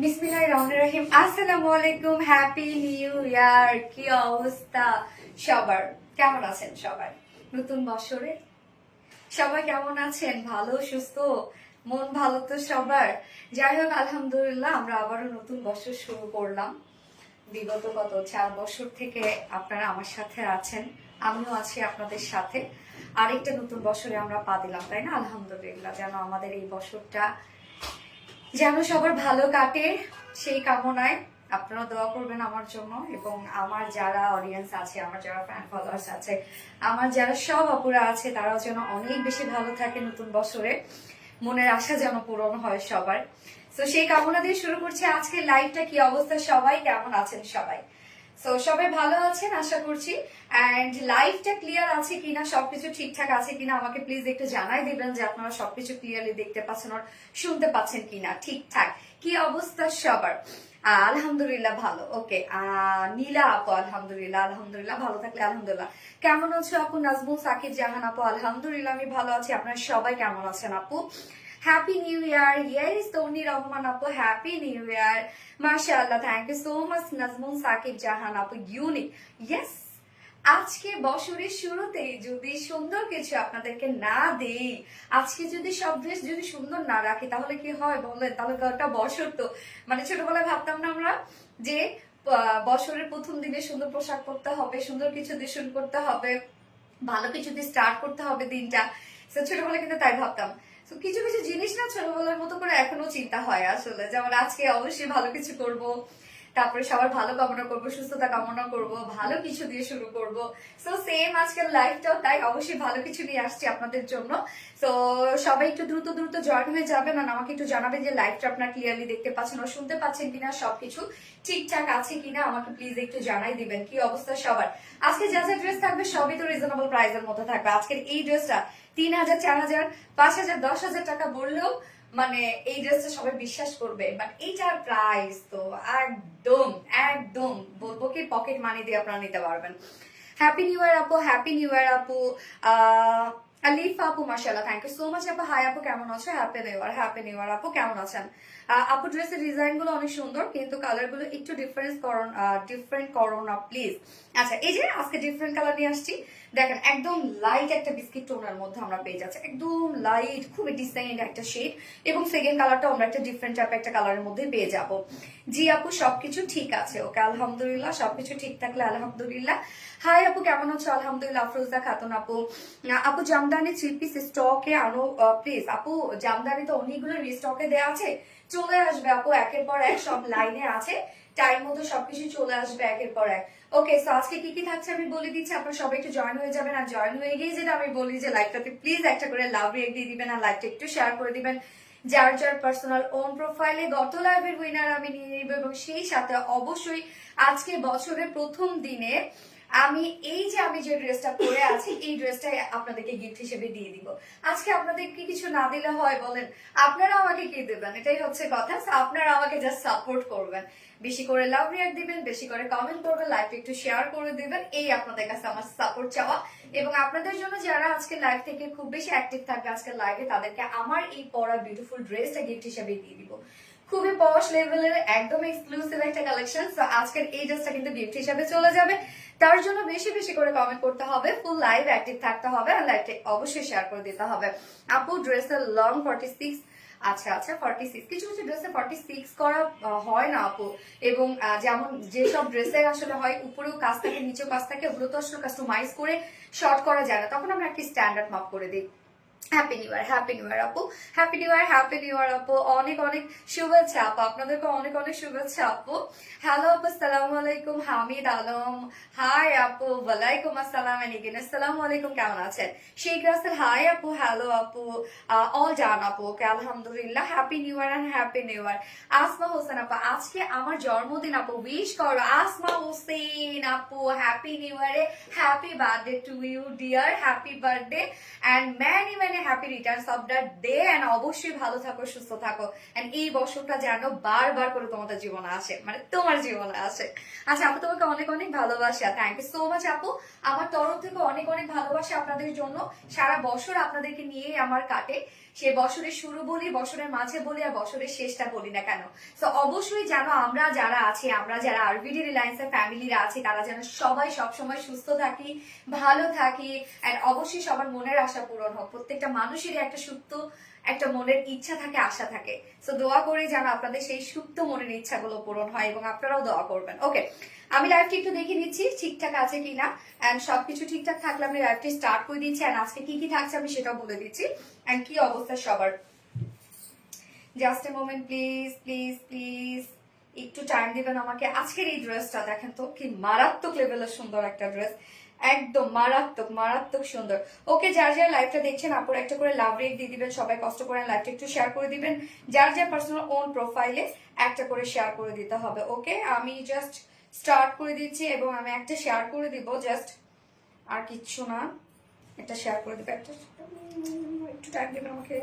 বিসমিল্লাহির রহমানির রহিম। আসসালামু আলাইকুম, হ্যাপি নিউ ইয়ার। কি অবস্থা সবার? কেমন আছেন সবাই নতুন বছরে? সবাই কেমন আছেন? ভালো সুস্থ, মন ভালো তো সবার? যাই হোক, আলহামদুলিল্লাহ আমরা আবারও নতুন বছর শুরু করলাম। বিগত 4 বছর থেকে আপনারা আমার সাথে আছেন, আমিও আছি আপনাদের সাথে। আরেকটা নতুন বছরে আমরা পা দিলাম, তাই না? আলহামদুলিল্লাহ, যেন আমাদের এই বছরটা যেন সবার ভালো কাটে সেই কামনায় আপনারা দোয়া করবেন আমার জন্য, এবং আমার যারা অডিয়েন্স আছে, আমার যারা ফ্যান ফলোয়ার্স আছে, আমার যারা সব অপরা আছে, তারাও যেন অনেক বেশি ভালো থাকে নতুন বছরে, মনের আশা যেন পূরণ হয় সবার। তো সেই কামনা দিয়ে শুরু করছি আজকে লাইভটা। কি অবস্থা সবাই, কেমন আছেন সবাই? সো সবাই ভালো আছেন আশা করছি। এন্ড লাইভটা ক্লিয়ার আছে কিনা, সবকিছু ঠিকঠাক আছে কিনা আমাকে প্লিজ একটু জানাই দিবেন যে আপনারা সবকিছু ক্লিয়ারলি দেখতে পাচ্ছেন আর শুনতে পাচ্ছেন কিনা ঠিকঠাক। কি অবস্থা সবার? আলহামদুলিল্লাহ ভালো। ওকে, নীলা আপু আলহামদুলিল্লাহ। আলহামদুলিল্লাহ ভালো থাকলে আলহামদুলিল্লাহ। কেমন আছো আপু? নাজমুল সাকিব জাহান আপু আলহামদুলিল্লাহ আমি ভালো আছি। আপনারা সবাই কেমন আছেন আপু? Happy new year. Yes, Tauni Rahman আপু হ্যাপি নিউ ইয়ার। মাশাআল্লাহ, thank you so much Nazmul Sakib Jahan আপু, ইউনিক। ইয়েস, আজকে বছরের শুরুতেই যদি সুন্দর কিছু আপনাদেরকে না দেই, আজকে যদি সব ড্রেস যদি সুন্দর না রাখি, তাহলে কি হয় বলেন? তাহলে একটা বছর তো মানে ছোটবেলায় ভাবতাম না আমরা যে বছরের প্রথম দিনে সুন্দর পোশাক পরতে হবে, সুন্দর কিছু দিয়ে শুরু করতে হবে, ভালো কিছু দিয়ে স্টার্ট করতে হবে দিনটা। ছোটবেলায় কিন্তু তাই ভাবতাম। তো কিছু কিছু জিনিস না ছোটবেলার মতো করে এখনো চিন্তা হয় আসলে, যেমন আজকে অবশ্যই ভালো কিছু করব, তারপরে সবার ভালো কামনা করব, সুস্থতা কামনা করব, ভালো কিছু দিয়ে শুরু করব। সো সেম আজকের লাইফটাও তাই, অবশ্যই ভালো কিছু নিয়ে আসছি আপনাদের জন্য। তো সবাই একটু দ্রুত দ্রুত জয়েন হয়ে যাবেন আর আমাকে একটু জানাবেন যে লাইভটা আপনারা ক্লিয়ারলি দেখতে পাচ্ছেন ও শুনতে পাচ্ছেন কিনা, সবকিছু ঠিকঠাক আছে কিনা আমাকে প্লিজ একটু জানাই দিবেন। কি অবস্থা সবার? আজকে যা যা ড্রেস থাকবে সবই তো রিজনেবল প্রাইসের মধ্যে থাকবে। আজকের এই ড্রেসটা 3000, 4000, 5000, 10,000 টাকা বললেও মানে এই ড্রেসটা সবাই বিশ্বাস করবে, বাট এইটার প্রাইস তো একদম একদম বলবো কি পকেট মানি দিয়ে আপনারা নিতে পারবেন। হ্যাপি নিউ ইয়ার আপু, হ্যাপি নিউ ইয়ার আপু। আলিফা আপু মাশাআল্লাহ, থ্যাংক ইউ সো মাচ আপু। হাই আপু কেমন আছো? Happy new year, happy new year আপু কেমন আছেন? আপু ড্রেসের ডিজাইন গুলো অনেক সুন্দর, কিন্তু কালার গুলো একটু ডিফারেন্ট করো না প্লিজ। আচ্ছা, এই যে আজকে ডিফারেন্ট কালার নিয়ে আসছি, দেখেন একদম লাইট একটা বিস্কিট টোনের মধ্যে আমরা পেয়ে যাচ্ছি, একদম লাইট খুবই ডিসেন্ট একটা শেড, এবং সেকেন্ড কালারটা আমরা একটা ডিফারেন্ট টাইপ একটা কালারের মধ্যে পেয়ে যাব। জি আপু সবকিছু ঠিক আছে? ওকে আলহামদুলিল্লাহ, সবকিছু ঠিক থাকলে আলহামদুলিল্লাহ। হাই আপু কেমন আছো? আলহামদুলিল্লাহ। আফরোজা খাতুন আপু, আপু জামদানি 3 পিস স্টকে আনো প্লিজ। আপু জামদানি তো অনেকগুলো রিস্টকে দেওয়া আছে, চলে আসবে আপু একের পর এক, সব লাইনে আছে, টাইম মতো সবকিছু চলে আসবে একের পর এক। ওকে, সো আজকে কি কি থাকছে আমি বলে দিচ্ছি, আপনারা সবাই একটু জয়েন হয়ে যাবেন। আর জয়েন হয়ে গিয়ে যেটা আমি বলি যে লাইভটাতে প্লিজ একটা করে লাভ রিয়েক্ট দিয়ে দিবেন আর লাইভটা একটু শেয়ার করে দিবেন। যার যার পার্সোনাল ওন প্রোফাইলে গত লাইভের উইনার আমি নিয়ে নিব, এবং সেই সাথে অবশ্যই আজকে বছরের প্রথম দিনে আমি যে ড্রেসটা পরে আছি এই ড্রেসটা আপনাদেরকে গিফট হিসেবে দিয়ে দিব। আজকে আপনাদেরকে কিছু না দিলে হয় বলেন? আপনারা আমাকে কি দেবেন? এটাই হচ্ছে কথা। আপনারা আমাকে জাস্ট সাপোর্ট করবেন, বেশি করে লাভ রিয়াক্ট দিবেন, বেশি করে কমেন্ট করবেন, লাইভ একটু শেয়ার করে দিবেন, এই আপনাদের কাছে আমার সাপোর্ট চাওয়া। এবং আপনাদের জন্য যারা আজকে লাইভ থেকে খুব বেশি অ্যাক্টিভ থাকবে আজকের লাইভে, তাদেরকে আমার এই পরা বিউটিফুল ড্রেসটা গিফট হিসেবে দিয়ে দিব। খুবই পশ লেভেলের একদম এক্সক্লুসিভ একটা কালেকশন। সো আজকের এই ড্রেসটা কিন্তু গিফট হিসেবে চলে যাবে। তার জন্য বেশি বেশি করে কমেন্ট করতে হবে, ফুল লাইভ অ্যাক্টিভ থাকতে হবে, আর লাইভটা অবশ্যই শেয়ার করে দিতে হবে। আপু ড্রেসের লং 46। আচ্ছা আচ্ছা, 46। কিছু কিছু ড্রেসে 46 করা হয় না আপু, এবং যেমন যেসব ড্রেসে আসলে হয় উপরেও কাজ থাকে নিচেও কাজ থাকে, ওগুলো তো আসলে কাস্টমাইজ করে শর্ট করা যায় না, তখন আমরা একটা স্ট্যান্ডার্ড মাপ করে দিই। Happy new year, happy new year আপু, happy new year, happy new year আপু। অনেক অনেক শুভেচ্ছা আপু, আপনাদেরকে অনেক অনেক শুভেচ্ছা আপু। হ্যালো আপু, আসসালামু আলাইকুম। হামিদ আলম, হাই আপু। ওয়ালাইকুম আসসালাম এনিগেন, আসসালামু আলাইকুম। কেমন আছেন? শেখ রাসেল, হাই আপু। হ্যালো আপু, অল ডান আপু। ওকে আলহামদুলিল্লাহ, happy new year and happy new year. Asma Hossain আপু, আজকে আমার জন্মদিন আপু, উইশ করো। আসমা হোসেন আপু, হ্যাপি নিউ ইয়ারে, happy birthday to you dear, happy birthday and many many happy returns of the day and অবশ্যই ভালো থাকো, সুস্থ থাকো এন্ড এই বছরটা যেন বারবার করে তোমাদের জীবনে আসে, মানে তোমার জীবনে আসে। আচ্ছা আপু তোমাকে অনেক অনেক ভালোবাসা, থ্যাংক ইউ সো মাচ আপু। আমার তরফ থেকে অনেক অনেক ভালোবাসা আপনাদের জন্য। সারা বছর আপনাদেরকে নিয়েই আমার কাটে, সে বছরের শুরু বলি, বছরের মাঝে বলি, আর বছরের শেষটা বলি না কেন। তো অবশ্যই জানো আমরা যারা আছি, আমরা যারা আরবিডি রিলায়েন্সের ফ্যামিলিরা আছি, তারা যেন সবাই সবসময় সুস্থ থাকি, ভালো থাকি এন্ড অবশ্যই সবার মনের আশা পূরণ হোক। প্রত্যেকটা মানুষেরই একটা সুপ্ত একটা মনের ইচ্ছা থাকে, আশা থাকে। তো দোয়া করে যেন আপনাদের সেই সুপ্ত মনের ইচ্ছাগুলো পূরণ হয় এবং আপনারাও দোয়া করবেন। ওকে, আমি লাইভটি একটু দেখে নিচ্ছি ঠিকঠাক আছে কিনা এন্ড সবকিছু ঠিকঠাক থাকলে আমি লাইভটি স্টার্ট করে দিচ্ছি এন্ড আজকে কি কি থাকছে আমি সেটাও বলে দিচ্ছি এন্ড কি অবস্থা সবার। Just a moment please please please, একটু টাইম দিবেন আমাকে। আজকের এই ড্রেসটা দেখেন তো কি মারাত্মক লেভেলের সুন্দর একটা ড্রেস, একদম মারাত্মক মারাত্মক সুন্দর। ওকে, যার যার লাইভটা দেখছেন আপুর একটা করে লাভ রেট দিয়ে দিবেন, সবাই কষ্ট করে লাইভটা একটু শেয়ার করে দিবেন, যার যার পার্সোনাল ওন প্রোফাইলে একটা করে শেয়ার করে দিতে হবে। ওকে, আমি জাস্ট স্টার্ট করে দিচ্ছি এবং আমি একটা শেয়ার করে দিব, জাস্ট আর কিচ্ছু না, একটা শেয়ার করে দিবে, একটা একটু টাইম দিবেন আমাকে।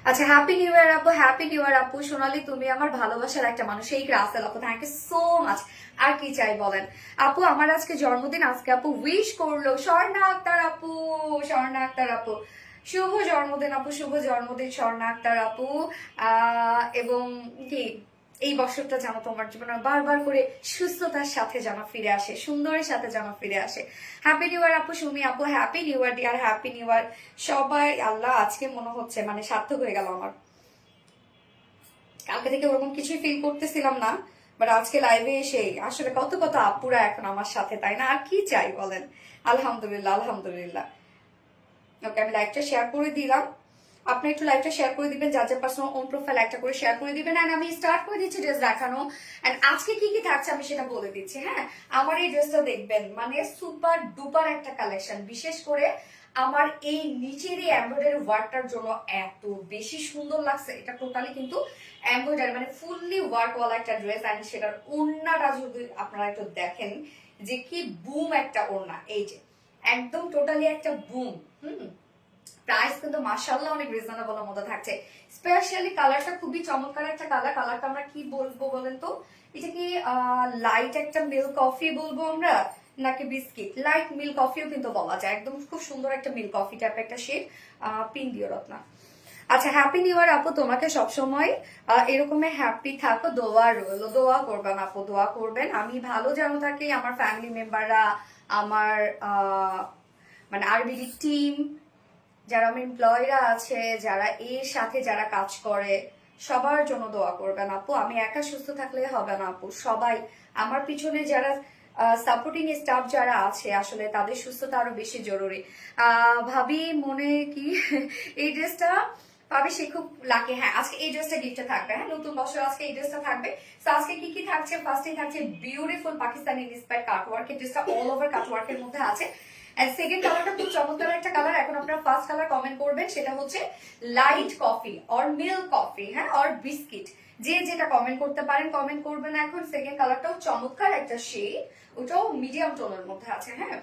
আচ্ছা, হ্যাপি নিউ ইয়ার আপু, হ্যাপি নিউ ইয়ার আপু। সোনালি তুমি আমার ভালোবাসার একটা মানুষ, এই রাসেল আপু, থ্যাংক ইউ সো মাচ। আর কি চাই বলেন আপু, আমার আজকে জন্মদিন, আজকে আপু উইশ করলো স্বর্ণা আক্তার আপু, স্বর্ণা আক্তার আপু শুভ জন্মদিন আপু, শুভ জন্মদিন স্বর্ণা আক্তার আপু। এবং কি এই বছরটা যেন তোমার জীবনে বারবার করে সুস্থতার সাথে যেন ফিরে আসে, সুন্দরের সাথে যেন ফিরে আসে। হ্যাপি নিউ ইয়ার আপু, সুমি আপু, happy new year dear, happy new year সবাই। আল্লাহ, আজকে মনে হচ্ছে মানে সার্থক হয়ে গেল আমার। কালকে থেকে ওরকম কিছুই ফিল করতেছিলাম না, বাট আজকে লাইভে এসে আসলে কত কত আপুরা এখন আমার সাথে, তাই না? আর কি চাই বলেন। আলহামদুলিল্লাহ আলহামদুলিল্লাহ। ওকে, আমি লাইভটা শেয়ার করে দিলাম, আপনি একটু লাইভটা শেয়ার করে দিবেন, যার যার পার্সোনাল ওন প্রোফাইল একটা করে শেয়ার করে দিবেন এন্ড আমি স্টার্ট করে দিচ্ছি ড্রেস দেখানো এন্ড আজকে কি কি থাকছে আমি সেটা বলে দিচ্ছি। হ্যাঁ, আমার এই ড্রেসটা দেখবেন মানে সুপার ডুপার একটা কালেকশন, বিশেষ করে আমার এই নিচের এই এমব্রয়ডারি ওয়ার্কটার জন্য এত বেশি সুন্দর লাগছে। এটা টোটালি কিন্তু এমব্রয়ডারি মানে ফুললি ওয়ার্ক ওয়ালা একটা ড্রেস এন্ড সেটার ওড়নাটা যদি আপনারা একটু দেখেন যে কি বুম একটা ওড়না, এই যে একদম টোটালি একটা বুম। প্রাইস কিন্তু মাশাআল্লাহ অনেক রিজনেবল মধ্যে থাকছে। স্পেশালি কালারটা খুবই চমৎকার একটা কালার। কালারটা আমরা কি বলবো বলেন তো, এটা কি লাইট একটা মিল্ক কফি বলবো আমরা নাকি বিস্কিট, লাইট মিল্ক কফিও কিন্তু বলা যায়, একদম খুব সুন্দর একটা মিল্ক কফি টাইপ একটা শেড, পিন দিও রত্না। আচ্ছা, হ্যাপি নিউ ইয়ার আপু, তোমাকে সবসময় এরকমের হ্যাপি থাকো, দোয়া রইলো, দোয়া করবেন আপু, দোয়া করবেন আমি ভালো যেন থাকি, আমার ফ্যামিলি মেম্বাররা, আমার মানে আরবিডি টিম, যারা আমার এমপ্লয়িরা আছে, যারা এর সাথে যারা কাজ করে, সবার জন্য দোয়া করবেন আপু। আমি একা সুস্থ থাকলে হবে না আপু, সবাই আমার পিছনে যারা সাপোর্টিং স্টাফ যারা আছে আসলে তাদের সুস্থতা আরো বেশি জরুরি। ভাবি মনে কি এই ড্রেসটা পাবে, সে খুব লাকি। হ্যাঁ, আজকে এই ড্রেসটা গিফটে থাকবে, হ্যাঁ নতুন বছর আজকে এই ড্রেসটা থাকবে। তো আজকে কি কি থাকছে, ফার্স্টে থাকছে বিউটিফুল পাকিস্তানি ইন্সপায়ার্ড কাটওয়ার্ক, এই ড্রেসটা অল ওভার কাটওয়ার্কের মধ্যে আছে। সেকেন্ড কালারটা খুব চমৎকার একটা কালার। এখন আপনারা ফার্স্ট কালার কমেন্ট করবেন, সেটা হচ্ছে light coffee or milk coffee, হ্যাঁ অর বিস্কিট, যে যেটা কমেন্ট করতে পারেন কমেন্ট করবেন। এখন সেকেন্ড কালারটাও চমৎকার একটা শেড, ওটাও মিডিয়াম টোনের মধ্যে আছে। হ্যাঁ,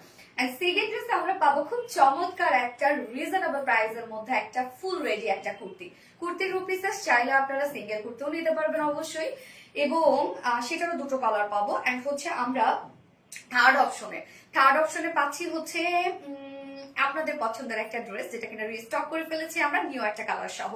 সেকেন্ড ড্রেসে আমরা পাবো খুব চমৎকার একটা রিজনেবল প্রাইসের মধ্যে একটা ফুল রেডি একটা কুর্তি। কুর্তির রুপিসেস চাইলে আপনারা সিঙ্গেল কুর্তিও নিতে পারবেন অবশ্যই, এবং সেটারও দুটো কালার পাবো। এন্ড হচ্ছে আমরা থার্ড অপশনে পাচ্ছি হচ্ছে আপনাদের পছন্দের একটা ড্রেস, যেটা কিনা রিস্টক করে ফেলেছি আমরা নিউ একটা কালার সহ।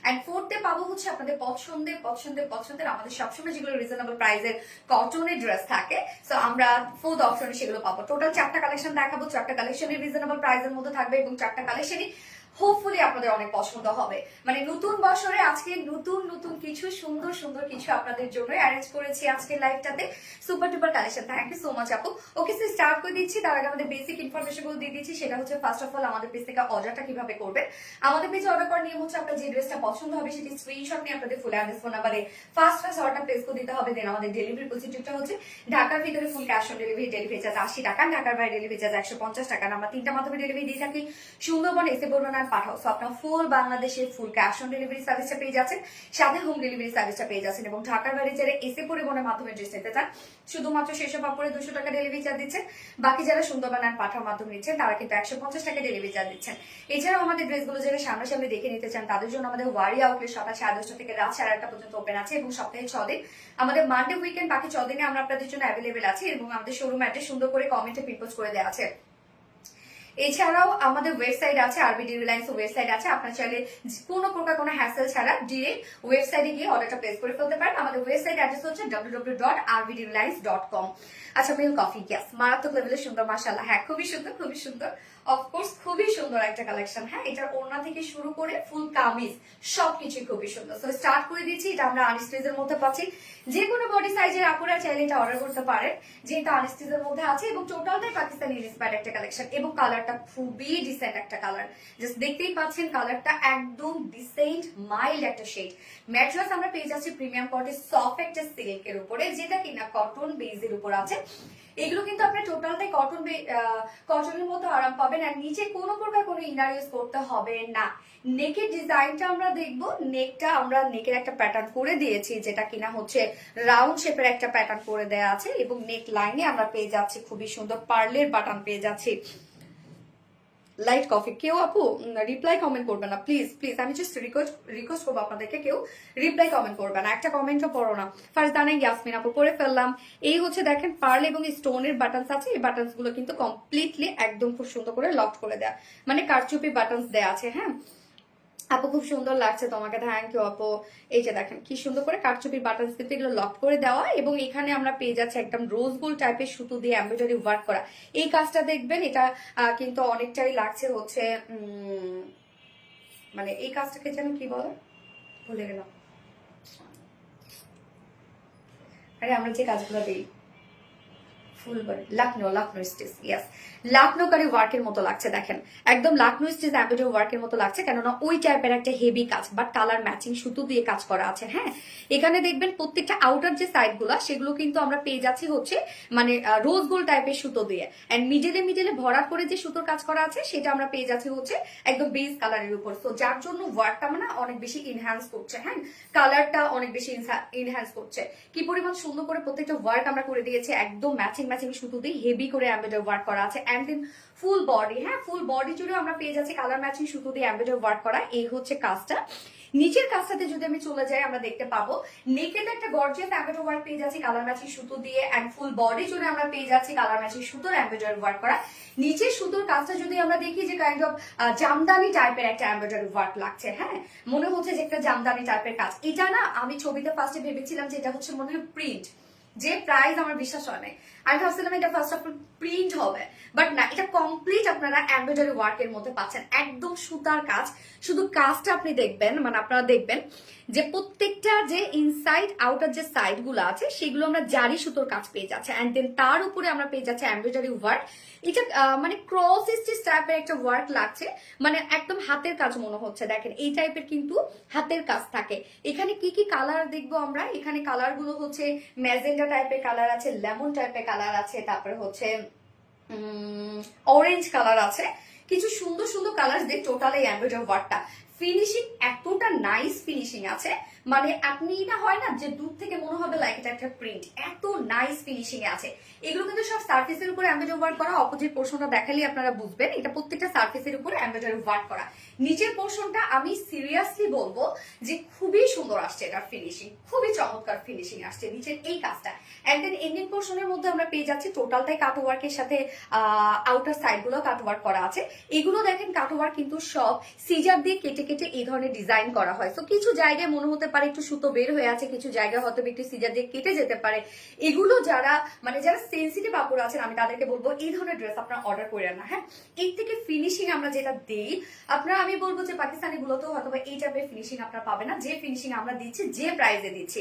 এন্ড ফোর্থে পাবো হচ্ছে আপনাদের পছন্দের পছন্দের পছন্দের আমাদের সবসময় যেগুলো রিজনেবল প্রাইসের কটনের ড্রেস থাকে, সো আমরা ফোর্থ অপশনে সেগুলো পাবো। টোটাল 4টা কালেকশন দেখাবো, 4টা কালেকশনই রিজনেবল প্রাইসের মধ্যে থাকবে এবং 4টা কালেকশনই হোপফুলি আপনাদের অনেক পছন্দ হবে। মানে নতুন বছরে আজকে নতুন নতুন কিছু সুন্দর সুন্দর কিছু আপনাদের জন্য অ্যারেঞ্জ করেছি আজকের লাইভটাতে। Super duper collection, thank you so much আপু। ওকে, সো স্টার্ট করে দিচ্ছি, তার আগে আমাদের বেসিক ইনফরমেশন গুলো দিয়ে দিচ্ছি। সেটা হচ্ছে ফার্স্ট অফ অল আমাদের পেজ থেকে অর্ডারটা কিভাবে করবেন। আমাদের পেজে অর্ডার করার নিয়ম হচ্ছে আপনার যে ড্রেসটা পছন্দ হবে সেটি স্ক্রিনশট নিয়ে আপনাদের ফুল অ্যাড্রেস ফোন নাম্বারে ফার্স্ট অর্ডার প্লেস করে দিতে হবে। দেন আমাদের ডেলিভারি প্রসিডিউরটা হচ্ছে ঢাকা ঢাকার ভিতরে full cash on delivery charge 80 টাকা, ঢাকার বাইরে ডেলিভারি চার্জ 150 টাকা। আমরা 3টা মাধ্যমে ডেলিভারি দিয়ে থাকি, সুন্দরবন, এসে পড়বেন আর পাঠাও। সো আপনার ফুল বাংলাদেশের ফুল ক্যাশ অন ডেলিভারি সার্ভিসটা পেয়ে যাচ্ছেন, সাথে হোম ডেলিভারি সার্ভিসটা পেয়ে যাচ্ছেন। এবং ঢাকার বাইরে যারা এসে পরিবহনের মাধ্যমে ড্রেস নিতে চান, শুধুমাত্র সেসব কাপড়ে 200 টাকা ডেলিভারি চার্জ দিচ্ছেন। বাকি যারা সুন্দরবন আর পাঠাও মাধ্যমে নিচ্ছেন তারা কিন্তু 150 টাকা ডেলিভারি চার্জ দিচ্ছেন। এছাড়াও আমাদের ড্রেসগুলো যারা সামনাসামনি দেখে নিতে চান তাদের জন্য আমাদের ওয়ারি আউটলেট সকাল 10:30 থেকে রাত 8:30 পর্যন্ত ওপেন আছে এবং সপ্তাহে 6 দিন। আমাদের মানডে উইকেন্ড বাকি 6 দিনে আমরা আপনাদের জন্য অ্যাভেলেবেল আছে এবং আমাদের শোরুম অ্যাড্রেস সুন্দর করে কমেন্টে পিনপোস্ট করে দেওয়া আছে। এছাড়াও আমাদের ওয়েবসাইট আছে, আরবিডি রিলায়েন্স ওয়েবসাইট আছে। আপনার চাইলে কোনো প্রকার কোনো হ্যাসেল ছাড়া ডিরেক্ট ওয়েবসাইটে গিয়ে অর্ডারটা প্লেস করে ফেলতে পারেন। আমাদের ওয়েবসাইট অ্যাড্রেস হচ্ছে www.rbdreliance.com। আচ্ছা, মিল কফি, গ্যাস মারাত্মক লেভেলের সুন্দর, মাশাআল্লাহ। হ্যাঁ, খুবই সুন্দর, খুবই সুন্দর, অফকোর্স খুবই সুন্দর একটা কালেকশন। হ্যাঁ, এটার ওড়না থেকে শুরু করে ফুল কামিজ সবকিছুই খুবই সুন্দর। তো স্টার্ট করে দিচ্ছি। এটা আমরা আনস্টিচের মধ্যে পাচ্ছি, যে কোনো বডি সাইজের আপুরা চাইলে এটা অর্ডার করতে পারেন, যেটা আনস্টিচের মধ্যে আছে এবং টোটালটাই পাকিস্তানি ইন্সপায়ার্ড একটা কালেকশন এবং কালারটা খুবই ডিসেন্ট একটা কালার। জাস্ট দেখতেই পাচ্ছেন কালারটা একদম ডিসেন্ট মাইল্ড একটা শেড। ম্যাট্রেস আমরা পেয়ে যাচ্ছি প্রিমিয়াম কোয়ালিটির সফট একটা সিল্কের উপরে, যেটা কিনা কটন বেজের উপর আছে। এগুলো কিন্তু আপনি টোটালটাই কটনের মতো আরাম পাবেন। আর নিচে কোনো প্রকার কোনো ইনার ইউজ করতে হবে না। নেকের ডিজাইনটা আমরা দেখবো, নেকটা আমরা নেকের একটা প্যাটার্ন করে দিয়েছি, যেটা কিনা হচ্ছে রাউন্ড শেপের একটা প্যাটার্ন করে দেওয়া আছে এবং নেক লাইনে আমরা পেয়ে যাচ্ছি খুবই সুন্দর পার্লের বাটন পেয়ে যাচ্ছি। লাইট কফি, কেউ আপু রিপ্লাই কমেন্ট করবে না প্লিজ প্লিজ, আমি জাস্ট রিকোয়েস্ট করবো আপনাদেরকে, কেউ রিপ্লাই কমেন্ট করবে না, একটা কমেন্টও পড়ো না। ফারজানা ইয়াসমিন আপু পড়ে ফেললাম। এই হচ্ছে দেখেন পার্ল এবং স্টোনের বাটনস আছে, এই বাটনস গুলো কিন্তু কমপ্লিটলি একদম খুব সুন্দর করে লক করে দেয়া, মানে কারচুপি বাটনস দেয়া আছে। হ্যাঁ আপু, খুব সুন্দর লাগছে তোমাকে, থ্যাংক ইউ আপু। এই যে দেখেন কি সুন্দর করে কারচুপির বাটনস কিন্তু এগুলো লক করে দেওয়া এবং এখানে আমরা পেয়ে যাচ্ছি একদম রোজ গোল্ড টাইপের সুতো দিয়ে এমব্রয়ডারি ওয়ার্ক করা। এই কাজটা দেখবেন, এটা কিন্তু অনেকটাই লাগছে হচ্ছে মানে এই কাজটাকে যেন কি বলে ভুলে গেলাম, আরে আমরা যে কাজগুলো দিই full body Lucknow stitch, yes Lucknow কারি ওয়ার্কের মতো লাগছে। দেখেন একদম লাকনো স্টিচ এমব্রয়ডারি ওয়ার্কের মতো লাগছে, কেননা ওই টাইপের একটা হেভি কাজ বাট কালার ম্যাচিং সুতো দিয়ে কাজ করা আছে। হ্যাঁ, এখানে দেখবেন প্রত্যেকটা আউটার যে সাইড গুলা সেগুলো কিন্তু আমরা পেয়ে যাচ্ছি হচ্ছে মানে রোজ গোল্ড টাইপের সুতো দিয়ে, এন্ড মিডলে ভরাট করে যে সুতোর কাজ করা আছে সেটা আমরা পেয়ে যাচ্ছি হচ্ছে একদম বেস কালারের উপর। তো যার জন্য ওয়ার্কটা মানে অনেক বেশি ইনহ্যান্স করছে। হ্যাঁ, কালারটা অনেক বেশি ইনহ্যান্স করছে। কি পরিমাণ সুন্দর করে প্রত্যেকটা ওয়ার্ক আমরা করে দিয়েছি, একদম ম্যাচিং সুতো দিয়ে হেভি করে এমব্রয়ডারি ওয়ার্ক করা আছে। এন্ড দেন ফুল বডি, হ্যাঁ ফুল বডি জুড়ে আমরা পেয়ে যাচ্ছি কালার ম্যাচিং সুতো দিয়ে এমব্রয়ডারি ওয়ার্ক করা। এই হচ্ছে কাজটা। নিচের কাজটাতে যদি আমি চলে যাই আমরা দেখতে পাবো নেকের একটা গর্জিয়াস এমব্রয়ডারি ওয়ার্ক পেয়ে যাচ্ছি কালার ম্যাচিং সুতো দিয়ে, এন্ড ফুল বডি জুড়ে আমরা পেয়ে যাচ্ছি কালার ম্যাচিং সুতোর এমব্রয়ডারি ওয়ার্ক করা। নিচের সুতোর কাজটা যদি আমরা দেখি যে কাইন্ড অফ জামদানি টাইপের একটা এমব্রয়ডারি ওয়ার্ক লাগছে। হ্যাঁ, মনে হচ্ছে যে একটা জামদানি টাইপের কাজ। এটা না আমি ছবিতে ফার্স্টে ভেবেছিলাম যে এটা হচ্ছে মনে হয় প্রিন্ট, যে প্রাইস আমার বিশ্বাস হয় নাই, আমি ভাবছিলাম এটা ফার্স্ট অফ অল প্রিন্ট হবে, বাট না, এটা কমপ্লিট আপনারা এমব্রয়ডারি ওয়ার্কের মধ্যে পাচ্ছেন, একদম সুতার কাজ। শুধু কাজটা আপনি দেখবেন, মানে আপনারা দেখবেন যে প্রত্যেকটা যে ইনসাইড আউটার যে সাইড গুলো আছে সেগুলো আমরা জারি সুতোর কাজ পেয়ে যাচ্ছে, এন্ড দেন তার উপরে আমরা পেয়ে যাচ্ছি এমব্রয়ডারি ওয়ার্ক। এটা মানে ক্রস স্টিচ টাইপের একটা ওয়ার্ক লাগছে, মানে একদম হাতের কাজ মনে হচ্ছে। দেখেন এই টাইপের কিন্তু হাতের কাজ থাকে। এখানে কি কি কালার দেখবো আমরা, এখানে কালার গুলো হচ্ছে ম্যাজেন্ডা টাইপের কালার আছে, লেমন টাইপের কালার আছে, তারপরে হচ্ছে অরেঞ্জ কালার আছে, কিছু সুন্দর সুন্দর কালার দিয়ে টোটাল এই এমব্রয়ডারি ওয়ার্কটা। ফিনিশিং এতটা নাইস ফিনিশিং আছে, মানে আপনি না হয় না যে দূর থেকে মনে হবে লাইক এটা একটা প্রিন্ট, এত নাইস ফিনিশিং আছে। এগুলো কিন্তু সব সার্ফেসের উপর এমব্রয়ডারি ওয়ার্ক করা। অপোজিট পোর্শনটা দেখালে আপনারা বুঝবেন এটা প্রত্যেকটা সার্ফেসের উপর এমব্রয়ডারি ওয়ার্ক করা। নিচের পোর্শনটা আমি সিরিয়াসলি বলবো যে খুবই সুন্দর আসছে, এটার ফিনিশিং খুবই চমৎকার ফিনিশিং আসছে নিচের এই কাজটা। এন্ড দেন ইন্ডিয়ান পোর্শনের মধ্যে আমরা পেয়ে যাচ্ছি টোটালটাই কাট ওয়ার্কের সাথে আউটার সাইড গুলো কাট ওয়ার্ক করা আছে। এগুলো দেখেন কাট ওয়ার্ক কিন্তু সব সিজার দিয়ে কেটে কেটে এই ধরনের ডিজাইন করা হয়। তো কিছু জায়গায় মনে হতে পারে একটু সুতো বের হয়ে আছে, কিছু জায়গায় হয়তো একটু সিজার দিয়ে কেটে যেতে পারে। এগুলো যারা যারা সেন্সিটিভ আপুরা আছেন আমি তাদেরকে বলবো এই ধরনের ড্রেস আপনারা অর্ডার করেন না। হ্যাঁ, এই থেকে ফিনিশিং আমরা যেটা দিই আপনারা, আমি বলবো যে পাকিস্তানি গুলোতেও হয়তো এই টাইপের ফিনিশিং আপনারা পাবেন না, যে ফিনিশিং আমরা দিচ্ছি, যে প্রাইসে দিচ্ছি।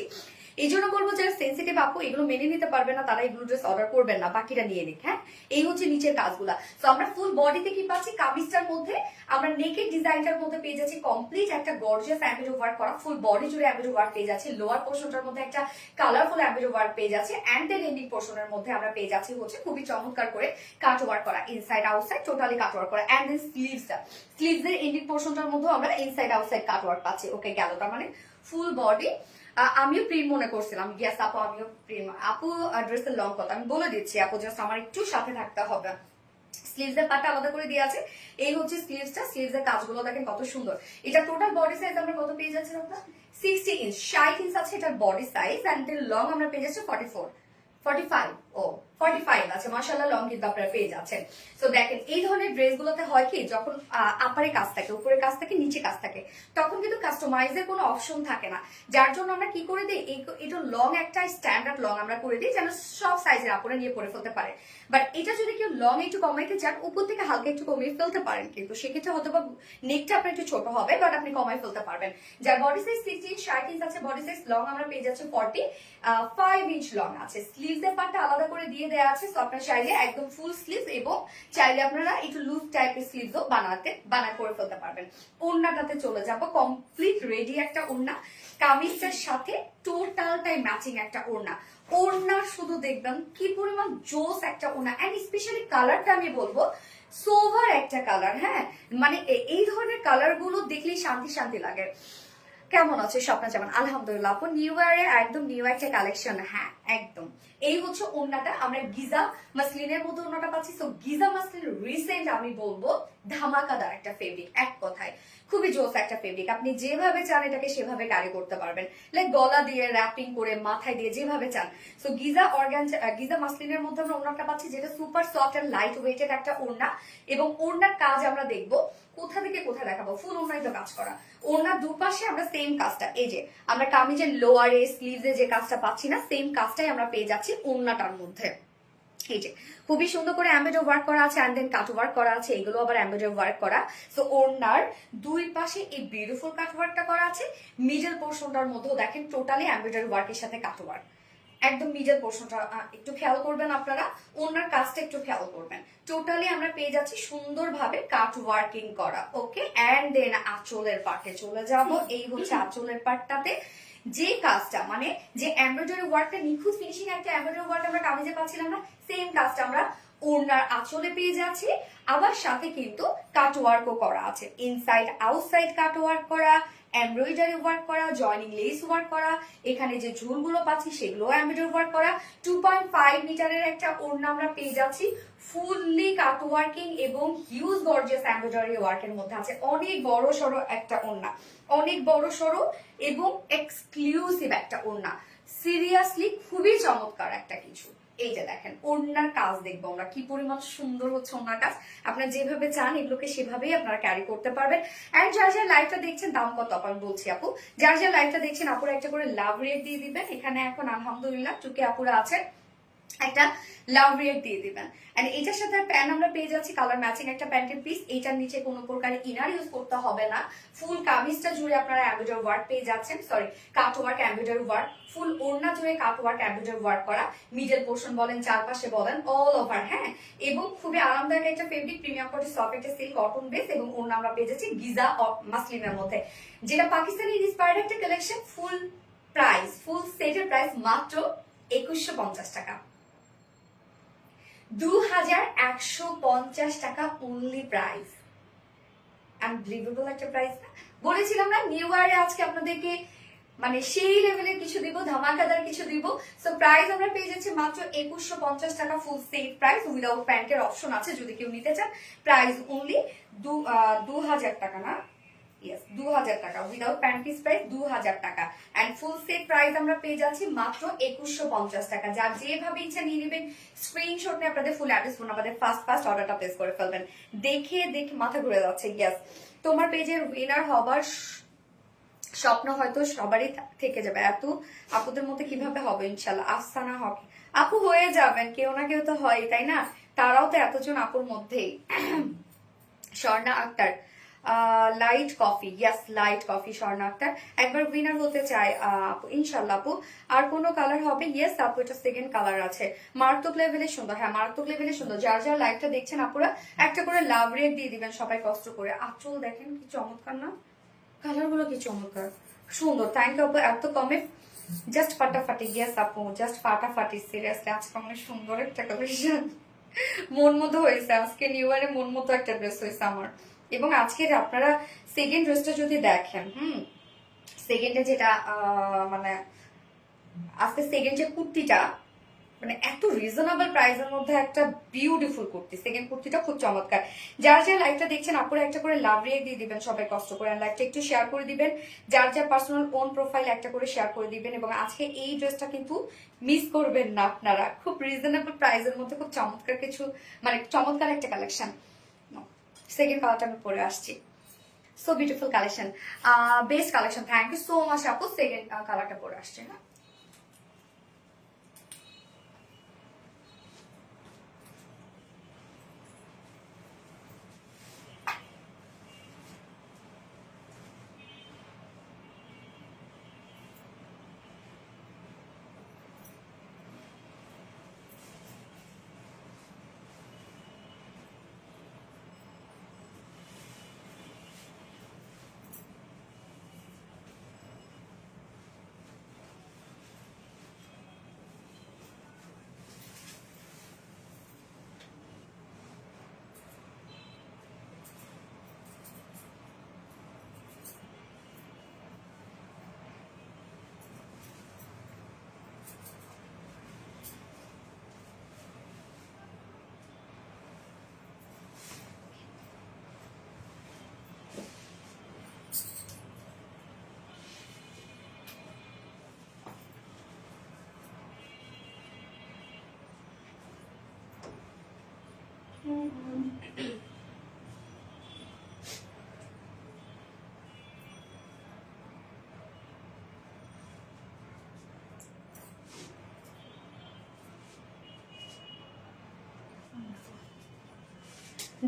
এই জন্য বলবো যারা সেন্সিটিভ আপু এগুলো মেনে নিতে পারবে না তারা এগুলো ড্রেস অর্ডার করবেন না, বাকিটা নিয়ে নিক। হ্যাঁ, এই হচ্ছে নিচের কাজগুলা। তো আমরা ফুল বডিতে কি পাচ্ছি, কামিজটার মধ্যে আমরা নেকের ডিজাইনটার মধ্যে পেয়ে যাচ্ছি কমপ্লিট একটা গর্জিয়াস এমব্রয়ডারি ওয়ার্ক করা, ফুল বডি জুড়ে এমব্রয়ডারি ওয়ার্ক পেয়ে যাচ্ছি। লোয়ার পোর্শনটার মধ্যে একটা কালারফুল এমব্রয়ডারি ওয়ার্ক পেয়ে যাচ্ছে, এন্ড দেন এন্ডিং পোর্শনের মধ্যে আমরা পেয়ে যাচ্ছি হচ্ছে খুবই চমৎকার করে কাট ওয়ার্ক করা, ইনসাইড আউটসাইড টোটালি কাট ওয়ার্ক করা। এন্ড দেন স্লিভসের এন্ডিং পোর্শনটার মধ্যে আমরা ইনসাইড আউটসাইড কাট ওয়ার্ক পাচ্ছি। ওকে, গেল তার মানে ফুল বডি। আমিও প্রিন্ট মনে করছিলাম, ইয়েস আপু আমিও প্রিন্ট। আপু ড্রেসের লং কত আমি বলে দিচ্ছি আপু, জাস্ট আমার একটু সাথে থাকতে হবে। স্লিভসের পার্টটা আলাদা করে দিয়ে আছে, এই হচ্ছে স্লিভসটা। স্লিভসের কাজগুলো দেখেন কত সুন্দর। এটা টোটাল বডি সাইজ আমরা কত পেয়ে যাচ্ছি আপনার 60 ইঞ্চ, 60 ইঞ্চ আছে এটার বডি সাইজ। এন্ড লং আমরা পেয়ে যাচ্ছি 45 ও 45 আছে, মাশাআল্লাহ লং কিন্তু আপনারা পেয়ে যাচ্ছেন। সো দেখেন এই ধরনের ড্রেসগুলোতে হয় কি, যখন আপারে কাজ থাকে, উপরে কাজ থাকে, নিচে কাজ থাকে, তখন কিন্তু কাস্টমাইজের কোনো অপশন থাকে না। যার জন্য আমরা কি করে দিই, এটা লং একটা স্ট্যান্ডার্ড লং আমরা করে দিই যেন সব সাইজের আপুরা নিয়ে পরে ফেলতে পারে। বাট এটা যদি কেউ লং একটু কমাইতে চান, উপর থেকে হালকা একটু কমিয়ে ফেলতে পারেন, কিন্তু সেক্ষেত্রে হয়তো বা নেকটা আপনার একটু ছোট হবে, বাট আপনি কমাই ফেলতে পারবেন। যার বডি সাইজ 60 ইঞ্চ, 60 ইঞ্চ আছে বডি সাইজ, লং আমরা পেয়ে যাচ্ছি 45 ইঞ্চ লং আছে। স্লিভসের পার্টটা আলাদা করে দিয়ে দেওয়া আছে, সো আপনার চাইলে একদম ফুল স্লিভস এবং চাইলে আপনারা একটু লুজ টাইপের স্লিভসও বানায় করে ফেলতে পারবেন। ওড়নাটাতে চলে যাব, কমপ্লিট রেডি একটা ওড়না, কামিজের সাথে টোটালটাই ম্যাচিং একটা ওড়না। ওড়নার শুধু দেখবেন কি পরিমাণ জোস একটা ওড়না, এন্ড স্পেশালি কালারটা আমি বলবো সোভার একটা কালার। হ্যাঁ, মানে এই ধরনের কালার গুলো দেখলেই শান্তি শান্তি লাগে। কেমন আছে স্বপ্না জামান? আলহামদুলিল্লাহ আপু, নিউ ইয়ারে একদম নিউ একটা কালেকশন। হ্যাঁ একদম, এই হচ্ছে ওড়নাটা, আমরা গিজা মাসলিনের মধ্যে ওড়নাটা পাচ্ছি। তো গিজা মাসলিন রিসেন্ট আমি বলবো ধামাকাদার একটা ফেব্রিক, এক কথায় খুবই জোস একটা ফেব্রিক। আপনি যেভাবে চান এটাকে সেভাবে ক্যারি করতে পারবেন, লাইক গলা দিয়ে র্যাপিং করে মাথায় দিয়ে যেভাবে চান। সো গিজা মাসলিনের মধ্যে আমরা ওড়নাটা পাচ্ছি, যেটা super soft and light weighted একটা ওড়না। এবং ওড়নার কাজ আমরা দেখবো কোথা থেকে কোথায় দেখাবো, ফুল ওড়নায় তো কাজ করা। ওড়নার দুপাশে আমরা সেম কাজটা, এই যে আমরা কামিজের লোয়ারে স্লিভসে যে কাজটা পাচ্ছি না, সেম কাজটাই আমরা পেয়ে যাচ্ছি ওড়নাটার মধ্যে। এই যে খুবই সুন্দর করে এমব্রয়ডারি ওয়ার্ক করা আছে, এন্ড দেন কাট ওয়ার্ক করা আছে, এগুলো আবার এমব্রয়ডারি ওয়ার্ক করা। সো ওড়নার দুই পাশে এই বিউটিফুল কাট ওয়ার্কটা করা আছে। মিডল পোর্শনটার মধ্যেও দেখেন টোটালি এমব্রয়ডারি ওয়ার্কের সাথে কাট ওয়ার্ক, একদম মিডল পোর্শনটা একটু খেয়াল করবেন আপনারা, ওনার কাজটা একটু খেয়াল করবেন। টোটালি আমরা পেয়ে যাচ্ছি সুন্দরভাবে কাট ওয়ার্কিং করা। ওকে, এন্ড দেন আঁচলের পার্টে চলে যাব। এই হচ্ছে আঁচলের পার্টটাতে যে কাজটা, মানে যে এমব্রয়ডারি ওয়ার্কটা নিখুঁত ফিনিশিং একটা এমব্রয়ডারি ওয়ার্ক আমরা কামিজে পাচ্ছিলাম না, সেম কাজটা আমরা ওড়নার আঁচলে পেয়ে যাচ্ছি। আবার সাথে কিন্তু কাট ওয়ার্কও করা আছে, ইনসাইড আউটসাইড কাট ওয়ার্ক করা, এমব্রয়ডারি ওয়ার্ক করা, জয়নিং লেস ওয়ার্ক করা, এখানে যে ঝুলগুলো পাচ্ছি সেগুলো এমব্রয়ডারি ওয়ার্ক করা। 2.5 মিটারের একটা ওড়না আমরা পেয়ে যাচ্ছি, ফুললি কাট ওয়ার্কিং এবং হিউজ গর্জিয়াস এমব্রয়ডারি ওয়ার্কের মধ্যে আছে। অনেক বড় সড়ো একটা ওড়না, অনেক বড় সড়ো এবং এক্সক্লুসিভ একটা ওড়না, সিরিয়াসলি খুবই চমৎকার একটা কিছু। এই যে দেখেন ওড়নার কাজ দেখবো আমরা কি পরিমাণ সুন্দর হচ্ছে ওড়নার কাজ। আপনারা যেভাবে চান এগুলোকে সেভাবেই আপনারা ক্যারি করতে পারবেন। এন্ড যার যার লাইভটা দেখছেন, দাম কত আমি বলছি আপু, যার যার লাইভটা দেখছেন আপুরা একটা করে লাভ রেট দিয়ে দিবেন। এখানে এখন আলহামদুলিল্লাহ টুকে আপুরা আছেন, একটা লাভ রেট দিয়ে দিবেন। এন্ড এটার সাথে প্যান্ট আমরা পেয়ে যাচ্ছি কালার ম্যাচিং একটা প্যান্টের পিস। এইটার নিচে কোনো প্রকার ইনার ইউজ করতে হবে না, ফুল কামিজটা জুড়ে আপনারা এমব্রয়ডারি ওয়ার্ক পেয়ে যাচ্ছেন, sorry cut work embroidery work, full ওড়না জুড়ে কাট ওয়ার্ক এমব্রয়ডারি ওয়ার্ক করা, মিডল পোর্শন বলেন চারপাশে বলেন অল ওভার। হ্যাঁ, এবং খুবই আরামদায়ক একটা ফেব্রিক, প্রিমিয়াম কোয়ালিটি সফট একটা সিল্ক কটন বেস। এবং ওড়না আমরা পেয়ে যাচ্ছি গিজা মাসলিনের মধ্যে, যেটা পাকিস্তানি ইন্সপায়ার্ড একটা কালেকশন। ফুল প্রাইস, ফুল সেটের প্রাইস মাত্র 2150 টাকা, 2150 টাকা অনলি প্রাইস। আনবিলিভেবল একটা প্রাইস না? বলেছিলাম না নিউ ইয়ারে আজকে আপনাদেরকে মানে সেই লেভেলের কিছু দিব, ধামাকাদার কিছু দিব। সো প্রাইস আমরা পেয়ে যাচ্ছি মাত্র 2150 টাকা, ফুল সেট প্রাইস, উইদাউট প্যান্টের অপশন আছে যদি কেউ নিতে চান। প্রাইস অনলি 2000 টাকা না, ইয়েস 2000 টাকা, উইদাউট প্যান্ট পিস প্রাইস 2000 টাকা। এন্ড ফুল সেট প্রাইস আমরা পেয়ে যাচ্ছি মাত্র 2150 টাকা। যার যেভাবে ইচ্ছা নিয়ে নেবেন, স্ক্রিনশট নিয়ে আপনাদের ফুল অ্যাড্রেস ফোন আমাদের ফার্স্ট অর্ডারটা প্লেস করে ফেলবেন। দেখে মাথা ঘুরে যাচ্ছে। ইয়েস, তোমার পেজের উইনার হবার স্বপ্ন হয়তো সবারই থেকে যাবে, এত আপুদের মধ্যে কিভাবে হবে? ইনশাল্লাহ আফসানা হবে আপু, হয়ে যাবেন, কেউ না কেউ তো হয়, তাই না? তারাও তো এতজন আপুর মধ্যেই। স্বর্ণা আক্তার, লাইট কফি, ইয়াস লাইট কফি স্বর্ণ আক্তার একবার উইনার হতে চায় আপু, ইনশাল্লাহ আপু। আর কোন কালার হবে? ইয়েস আপু, এটা সেকেন্ড কালার আছে, মারাত্মক লেভেলে সুন্দর। হ্যাঁ মারাত্মক লেভেলে সুন্দর। যার যার লাইভটা দেখছেন আপুরা একটা করে লাভ রেট দিয়ে দিবেন সবাই কষ্ট করে। আঁচল দেখেন কি চমৎকার না, কালার গুলো কি চমৎকার সুন্দর। থ্যাংক ইউ আপু, এত কমে জাস্ট ফাটাফাটি। ইয়েস আপু জাস্ট ফাটাফাটি, সিরিয়াসলি আজকে অনেক সুন্দর একটা কালেকশন, মন মতো হয়েছে আজকে, নিউ ইয়ারে মন মতো একটা ড্রেস হয়েছে আমার। এবং আজকের আপনারা সেকেন্ড ড্রেসটা যদি দেখেন, সেকেন্ডে যেটা মানে আজকে সেকেন্ড যে কুর্তিটা, মানে এত রিজনেবল প্রাইসের মধ্যে একটা বিউটিফুল কুর্তি, সেকেন্ড কুর্তিটা খুব চমৎকার। যার যার লাইভটা দেখছেন আপনারা একটা করে লাভ রিয়েক্ট দিয়ে দিবেন সবাই কষ্ট করে, লাইভটা একটু শেয়ার করে দিবেন, যার যার পার্সোনাল ওন প্রোফাইল একটা করে শেয়ার করে দিবেন। এবং আজকে এই ড্রেসটা কিন্তু মিস করবেন না আপনারা, খুব রিজনেবল প্রাইসের মধ্যে খুব চমৎকার কিছু, মানে চমৎকার একটা কালেকশন। সেকেন্ড কালারটা আমি পরে আসছি, so beautiful collection, best collection. Thank you so much আপু, সেকেন্ড কালারটা পরে আসছে। হ্যাঁ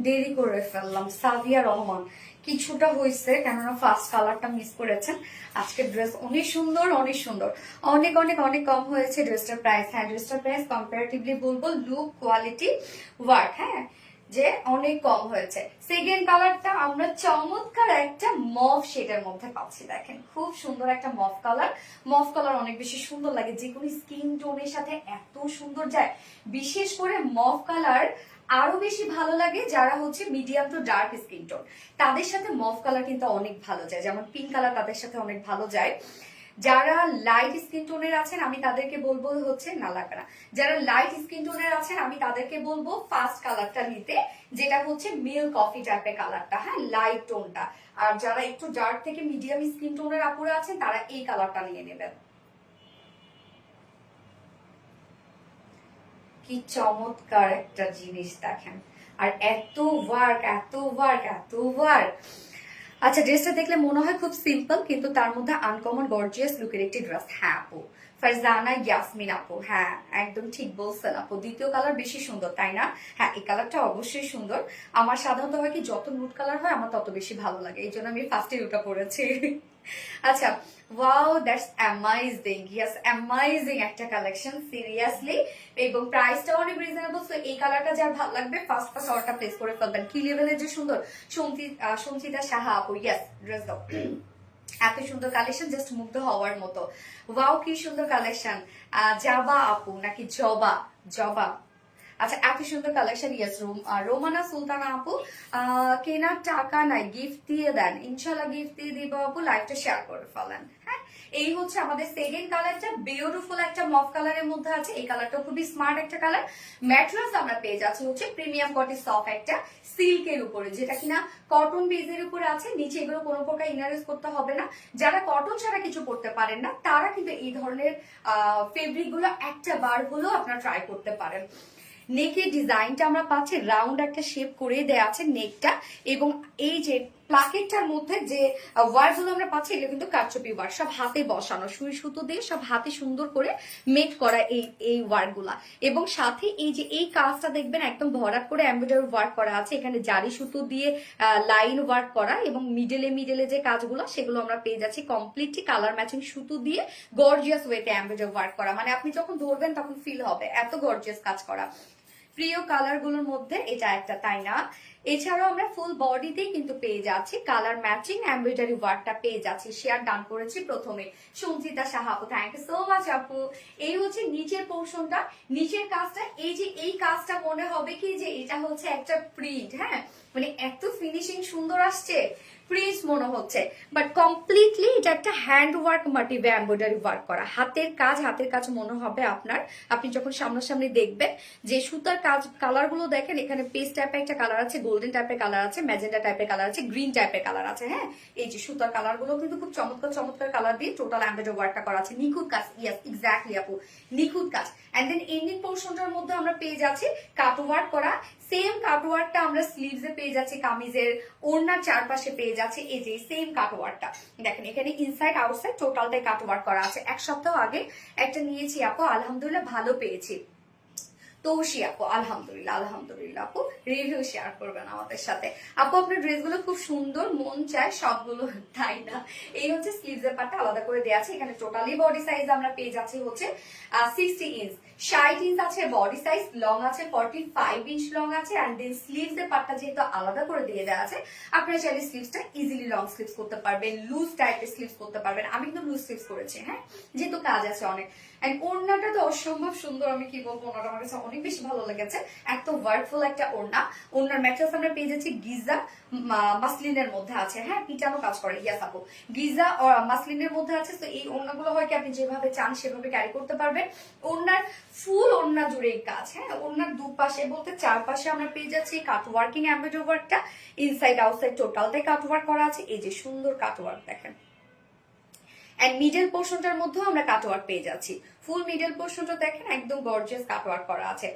দেরি করে ফেললাম। সাভিয়া রহমান, কিছুটা হয়েছে, কেননা ফার্স্ট কালারটা মিস করেছেন। আজকের ড্রেস অনেক সুন্দর, অনেক সুন্দর, অনেক অনেক অনেক কম হয়েছে ড্রেসটার প্রাইস। হ্যাঁ ড্রেসটার প্রাইস কম্পারেটিভলি বলবো লুক কোয়ালিটি ওয়ার্ক, হ্যাঁ যে অনেক কম হয়েছে। সেকেন্ড কালারটা আমরা চমৎকার একটা মভ শেডের মধ্যে পাচ্ছি, দেখেন খুব সুন্দর একটা মভ কালার। মভ কালার অনেক বেশি সুন্দর লাগে, যে কোনো স্কিন টোনের সাথে এত সুন্দর যায়। বিশেষ করে মভ কালার আরো বেশি ভালো লাগে যারা হচ্ছে medium to dark skin tone, তাদের সাথে মভ কালার কিন্তু অনেক ভালো যায়, যেমন পিঙ্ক কালার তাদের সাথে অনেক ভালো যায়। যারা লাইট স্কিন টোনের আছেন আমি তাদেরকে বলবো হচ্ছে না লাগবে না, যারা লাইট স্কিন টোনের আছেন আমি তাদেরকে বলবো ফার্স্ট কালারটা নিতে, যেটা হচ্ছে মিল্ক কফি টাইপের কালারটা, হ্যাঁ লাইট টোনটা। আর যারা একটু ডার্ক থেকে মিডিয়াম স্কিন টোনের আপুরা আছেন তারা এই কালারটা নিয়ে নেবেন। কি চমৎকার একটা জিনিস দেখেন, আর এত ওয়ার্ক এত ওয়ার্ক এত ওয়ার্ক। আচ্ছা ড্রেসটা দেখলে মনে হয় খুব সিম্পল, কিন্তু তার মধ্যে আনকমন গর্জিয়াস লুকের একটি ড্রেস। হ্যাঁ আপু ফারজানা ইয়াসমিন আপু, হ্যাঁ একদম ঠিক বলছেন আপু, দ্বিতীয় কালার বেশি সুন্দর তাই না? হ্যাঁ এই কালারটা অবশ্যই সুন্দর। আমার সাধারণত হয় কি যত নুট কালার হয় আমার তত বেশি ভালো লাগে, এই জন্য আমি ফার্স্টে ওটা পরেছি। আচ্ছা wow that's amazing, yes amazing একটা কালেকশন সিরিয়াসলি, এবং প্রাইসটাও অনেক রিজনেবল। সো এই কালারটা যার ভালো লাগবে ফার্স্ট ফার্স্ট অর্ডারটা প্লেস করে ফেলবেন। কি লেভেলের যে সুন্দর, সঞ্চিতা সাহা আপু, ইয়েস ড্রেস দাও, এত সুন্দর কালেকশন জাস্ট মুগ্ধ হওয়ার মতো। ওয়াও কি সুন্দর কালেকশন। জাবা আপু নাকি জবা, জবা, আচ্ছা এত সুন্দর কালেকশন। ইয়েস রোমানা সুলতানা আপু, কেনার টাকা নাই গিফট দিয়ে দেন, ইনশাল্লাহ গিফট দিয়ে দিব আপু, লাইভটা শেয়ার করে ফেলেন। হ্যাঁ এই হচ্ছে আমাদের সেকেন্ড কালারটা, বিউটিফুল একটা মফ কালারের মধ্যে আছে। এই কালারটা খুবই স্মার্ট একটা কালার। ম্যাটেরিয়ালস আমরা পেয়ে যাচ্ছি হচ্ছে প্রিমিয়াম কটন সফট একটা সিল্কের উপরে, যেটা কিনা কটন বেজের উপরে আছে। নিচে এগুলো কোনো প্রকার ইনারেস করতে হবে না। যারা কটন ছাড়া কিছু করতে পারেন না তারা কিন্তু এই ধরনের ফেব্রিক গুলো একটা বার হলেও আপনারা ট্রাই করতে পারেন। নেকের ডিজাইনটা আমরা পাচ্ছি রাউন্ড একটা শেপ করে দেয়া আছে নেকটা, এবং এই যে প্লাকেটটার মধ্যে যে ওয়ার্ক গুলো আমরা পাচ্ছি এগুলো কিন্তু কারচুপি ওয়ার্ক, সব হাতে বসানো, সুই সুতো দিয়ে সব হাতে সুন্দর করে মেক করা এই ওয়ার্ক গুলা। এবং সাথে এই যে এই কাজটা দেখবেন একদম ভরাট করে এমব্রয়ডারি ওয়ার্ক করা আছে, এখানে জারি সুতো দিয়ে লাইন ওয়ার্ক করা, এবং মিডলে যে কাজগুলো সেগুলো আমরা পেয়ে যাচ্ছি কমপ্লিটলি কালার ম্যাচিং সুতো দিয়ে গর্জিয়াস ওয়েতে এমব্রয়ডারি ওয়ার্ক করা। মানে আপনি যখন ধরবেন তখন ফিল হবে এত গর্জিয়াস কাজ করা। প্রিয় কালার গুলোর মধ্যে এটা একটা, তাই না? এছাড়াও আমরা ফুল বডিতেই কিন্তু পেয়ে যাচ্ছি কালার ম্যাচিং এমব্রয়ডারি ওয়ার্কটা পেয়ে যাচ্ছি। শেয়ার ডান করেছি প্রথমে সঞ্চিতা সাহা আপু, থ্যাংক ইউ সো মাচ আপু। এই হচ্ছে নিচের পোর্শনটা, নিচের কাজটা, এই যে এই কাজটা মনে হবে কি যে এটা হচ্ছে একটা প্রিন্ট, হ্যাঁ মানে এত ফিনিশিং সুন্দর আসছে, প্রিন্ট মনে হচ্ছে, বাট কমপ্লিটলি এটা একটা হ্যান্ড ওয়ার্ক মোটিভে এমব্রয়ডারি ওয়ার্ক করা, হাতের কাজ মনে হবে আপনার। আপনি যখন সামনাসামনি দেখবেন যে সুতার কাজ, কালার গুলো দেখেন, এখানে পেস্ট টাইপের একটা কালার আছে, গোল্ডেন টাইপের কালার আছে, ম্যাজেন্ডা টাইপের কালার আছে, গ্রিন টাইপের কালার আছে, হ্যাঁ এই যে সুতার কালার গুলো কিন্তু খুব চমৎকার কালার দিয়ে টোটাল এমব্রয়ডারি ওয়ার্কটা করা আছে, নিখুঁত কাজ। ইয়েস এক্স্যাক্টলি আপু, নিখুঁত কাজ। এন্ড দেন এন্ডিং পোর্শনটার মধ্যে আমরা পেয়ে যাচ্ছি কাট ওয়ার্ক করা, সেম কাট ওয়ার্কটা আমরা স্লিভসে পেয়ে যাচ্ছি, কামিজের ওড়নার চারপাশে পেয়ে যাচ্ছি এই যে সেম কাট ওয়ার্কটা। দেখেন এখানে ইনসাইড আউটসাইড টোটালটাই কাট ওয়ার্ক করা আছে। এক সপ্তাহ আগে একটা নিয়েছি আপু, আলহামদুলিল্লাহ ভালো পেয়েছি। তৌশি আপু আলহামদুলিল্লাহ আপু রিভিউ শেয়ার করবেন আমাদের সাথে। আপু আপনার ড্রেসগুলো খুব সুন্দর, মন চায় সবগুলো, তাই না? এই হচ্ছে স্লিভসের পার্টটা আলাদা করে দেওয়া আছে। এখানে টোটালি বডি সাইজ আমরা পেয়ে যাচ্ছি হচ্ছে 60 ইঞ্চ, 60 ইঞ্চ আছে বডি সাইজ, লং আছে 45 ইঞ্চ লং আছে। অ্যান্ড দেন স্লিভসের পার্টটা যেহেতু আলাদা করে দিয়ে দেওয়া আছে, আপনারা চাইলে স্লিভসটা ইজিলি লং স্লিভস করতে পারবেন, লুজ টাইপের স্লিভস করতে পারবেন। আমি কিন্তু লুজ স্লিভস করেছি, হ্যাঁ যেহেতু কাজ আছে অনেক। এন্ড ওড়নাটা তো অসম্ভব সুন্দর, আমি কি বলবো, ওড়নাটা আমার কাছে অনেক বেশি ভালো লেগেছে। এত ওয়ার্কফুল একটা ওড়না। ওড়নার ম্যাটেরিয়ালস আমরা পেয়ে যাচ্ছি গিজা মাসলিনের মধ্যে আছে, হ্যাঁ পিটানো কাজ করে। ইয়াস আপু গিজা মাসলিনের মধ্যে আছে। তো এই ওড়নাগুলো হয় কি আপনি যেভাবে চান সেভাবে ক্যারি করতে পারবেন। ওড়নার ফুল ওড়না জুড়ে কাজ, হ্যাঁ ওড়নার দুপাশে বলতে চারপাশে আমরা পেয়ে যাচ্ছি কাট ওয়ার্কিং এমব্রয়ডারি ওয়ার্কটা, ইনসাইড আউটসাইড টোটালটাই কাট ওয়ার্ক করা আছে। এই যে সুন্দর কাট ওয়ার্ক দেখেন। এন্ড মিডল পোর্শনটার মধ্যেও আমরা কাটওয়ার্ক পেয়ে যাচ্ছি। ফুল মিডল পোর্শনটা দেখেন একদম গর্জিয়াস কাটওয়ার্ক করা আছে।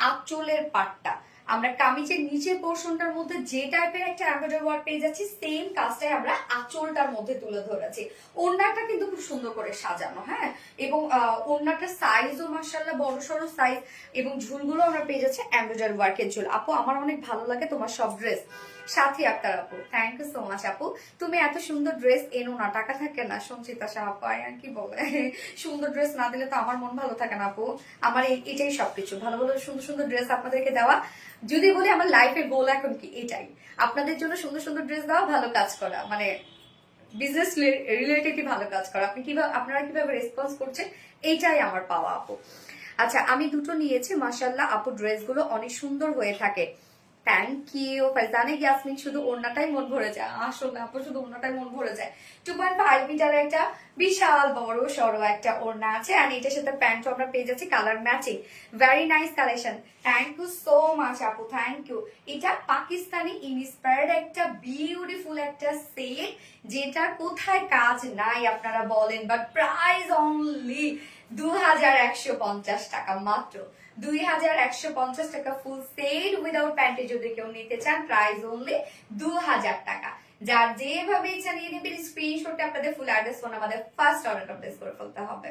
আঁচলের পাটটা আমরা কামিজের নিচের পোর্শনটার মধ্যে যে টাইপের একটা এমব্রয়ডারি ওয়ার্ক পেয়ে যাচ্ছি, সেম কাজটাই আমরা আঁচলটার মধ্যে তুলে ধরেছি। ওড়নাটা কিন্তু খুব সুন্দর করে সাজানো, হ্যাঁ এবং ওড়নাটার সাইজও মাশাআল্লাহ বড় সড়ো সাইজ, এবং ঝুলগুলো আমরা পেয়ে যাচ্ছি এমব্রয়ডারি ওয়ার্কের ঝুল। আপু আমার অনেক ভালো লাগে তোমার সব ড্রেস। সাথী আক্তার আপু থ্যাংক ইউ সো মাচ আপু, তুমি এত সুন্দর ড্রেস এনো না, টাকা থাকে না। সঞ্চিতা শাহ আপু আর কি বলে, সুন্দর ড্রেস না দিলে তো আমার মন ভালো থাকে না আপু। আমার এটাই সবকিছু, ভালো ভালো সুন্দর সুন্দর ড্রেস আপনাদেরকে দেওয়া। যদি বলি আমার লাইফের গোল এখন কি, এটাই আপনাদের জন্য সুন্দর সুন্দর ড্রেস দেওয়া, ভালো কাজ করা, মানে বিজনেস রিলেটেডই ভালো কাজ করা। আপনি কিভাবে, আপনারা কিভাবে রেসপন্স করছেন, এইটাই আমার পাওয়া আপু। আচ্ছা আমি দুটো নিয়েছি মাশাআল্লাহ আপু, ড্রেসগুলো অনেক সুন্দর হয়ে থাকে। থ্যাংক ইউ ফাইজানে ইয়াসমিন, শুধু ওড়নাটাই মন ভরে যায়। আসলে আপু শুধু ওড়নাটাই মন ভরে যায়। 2.5 মিটার একটা বিশাল বড় সড়ো একটা ওড়না আছে, আর এটার সাথে প্যান্ট আমরা পেয়ে যাচ্ছি colour matching. Very nice collection, thank you so much আপু, থ্যাংক ইউ। এটা পাকিস্তানি ইন্সপায়ার্ড একটা বিউটিফুল একটা সেট, যেটা কোথায় কাজ নাই আপনারা বলেন, বাট প্রাইস অনলি 2150 টাকা, মাত্র 2150 টাকা ফুল সেট উইদাউট প্যান্টে যদি কেউ নিতে চান, প্রাইস অনলি 2000 টাকা। যার যেভাবে ইচ্ছা নিয়ে নেবেন, স্ক্রিনশটে আপনাদের ফুল অ্যাড্রেস ফোন আমাদের ফার্স্ট অর্ডারটা প্লেস করে ফেলতে হবে।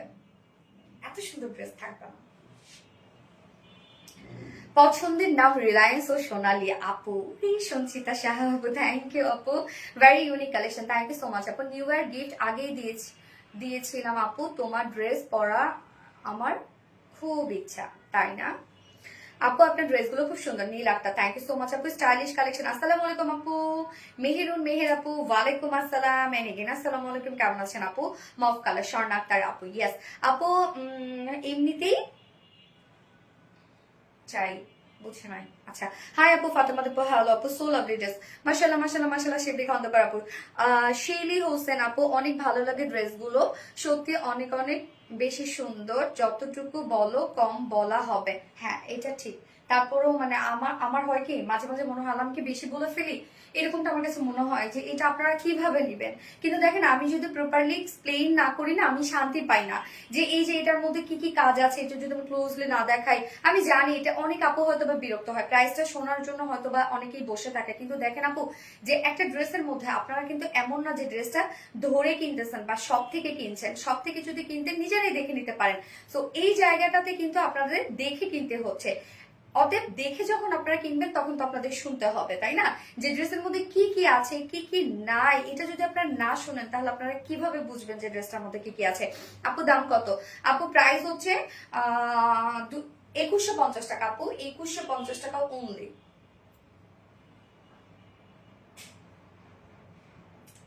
এত সুন্দর ড্রেস থাকবে না। পছন্দের নাম রিলায়েন্স ও সোনালী আপু, সঞ্চিতা সাহা আপু থ্যাংক ইউ আপু, very unique collection, thank you so much আপু। নিউ ইয়ার গিফট আগেই দিয়েছিলাম আপু, তোমার ড্রেস পরা আমার খুব ইচ্ছা, তাই না আপু? আপনার ড্রেসগুলো খুব সুন্দর, নীল একটা, থ্যাংক ইউ সো মাচ আপু। Stylish collection. আসসালামু আলাইকুম আপু, মেহেরুন মেহের আপু ওয়ালাইকুম আসসালাম, এনিগেন আসসালামু আলাইকুম, কেমন আছেন আপু? মফ কালার স্বর্ণ আক্তার আপু, ইয়েস আপু এমনিতেই চাই, বুঝে নাই। আচ্ছা হাই আপু, ফাতেমা আপু হ্যালো আপু, সো লাভলি ড্রেস, মাশাআল্লাহ মাশাআল্লাহ মাশাআল্লাহ। শিবলি খন্দকার আপু, শেলি হোসেন আপু অনেক ভালো লাগে ড্রেসগুলো, সত্যি অনেক অনেক বেশি সুন্দর, যতটুকু বলো কম বলা হবে। হ্যাঁ, এটা ঠিক। তারপরেও মানে আমার আমার হয় কি, মাঝে মাঝে মনে হয় আমি কি বেশি বলে ফেলি, এরকমটা আমার কাছে মনে হয় যে এটা আপনারা কিভাবে নিবেন। কিন্তু দেখেন, আমি যদি প্রপারলি এক্সপ্লেইন না করি না, আমি শান্তি পাই না। যে এই যে এটার মধ্যে কি কি কাজ আছে, এটা যদি আমি ক্লোজলি না দেখাই, আমি জানি এটা অনেক আপু হয়তো বা বিরক্ত হয়, প্রাইসটা শোনার জন্য হয়তো বা অনেকেই বসে থাকে। কিন্তু দেখেন আপু, যে একটা ড্রেসের মধ্যে আপনারা কিন্তু এমন না যে ড্রেসটা ধরে কিনতেছেন বা সব থেকে কিনছেন, সব থেকে যদি কিনতেন নিজেরাই দেখে নিতে পারেন। তো এই জায়গাটাতে কিন্তু আপনাদের দেখে কিনতে হচ্ছে। অতএব দেখে যখন আপনারা কিনবেন তখন তো আপনাদের শুনতে হবে, তাই না? যে ড্রেসের মধ্যে কি কি আছে কি কি নাই, এটা যদি আপনারা না শুনেন তাহলে আপনারা কিভাবে বুঝবেন যে ড্রেসটার মধ্যে কি কি আছে। আপু দাম কত? আপু প্রাইস হচ্ছে 2150 টাকা। আপু 2150 টাকা অনলি।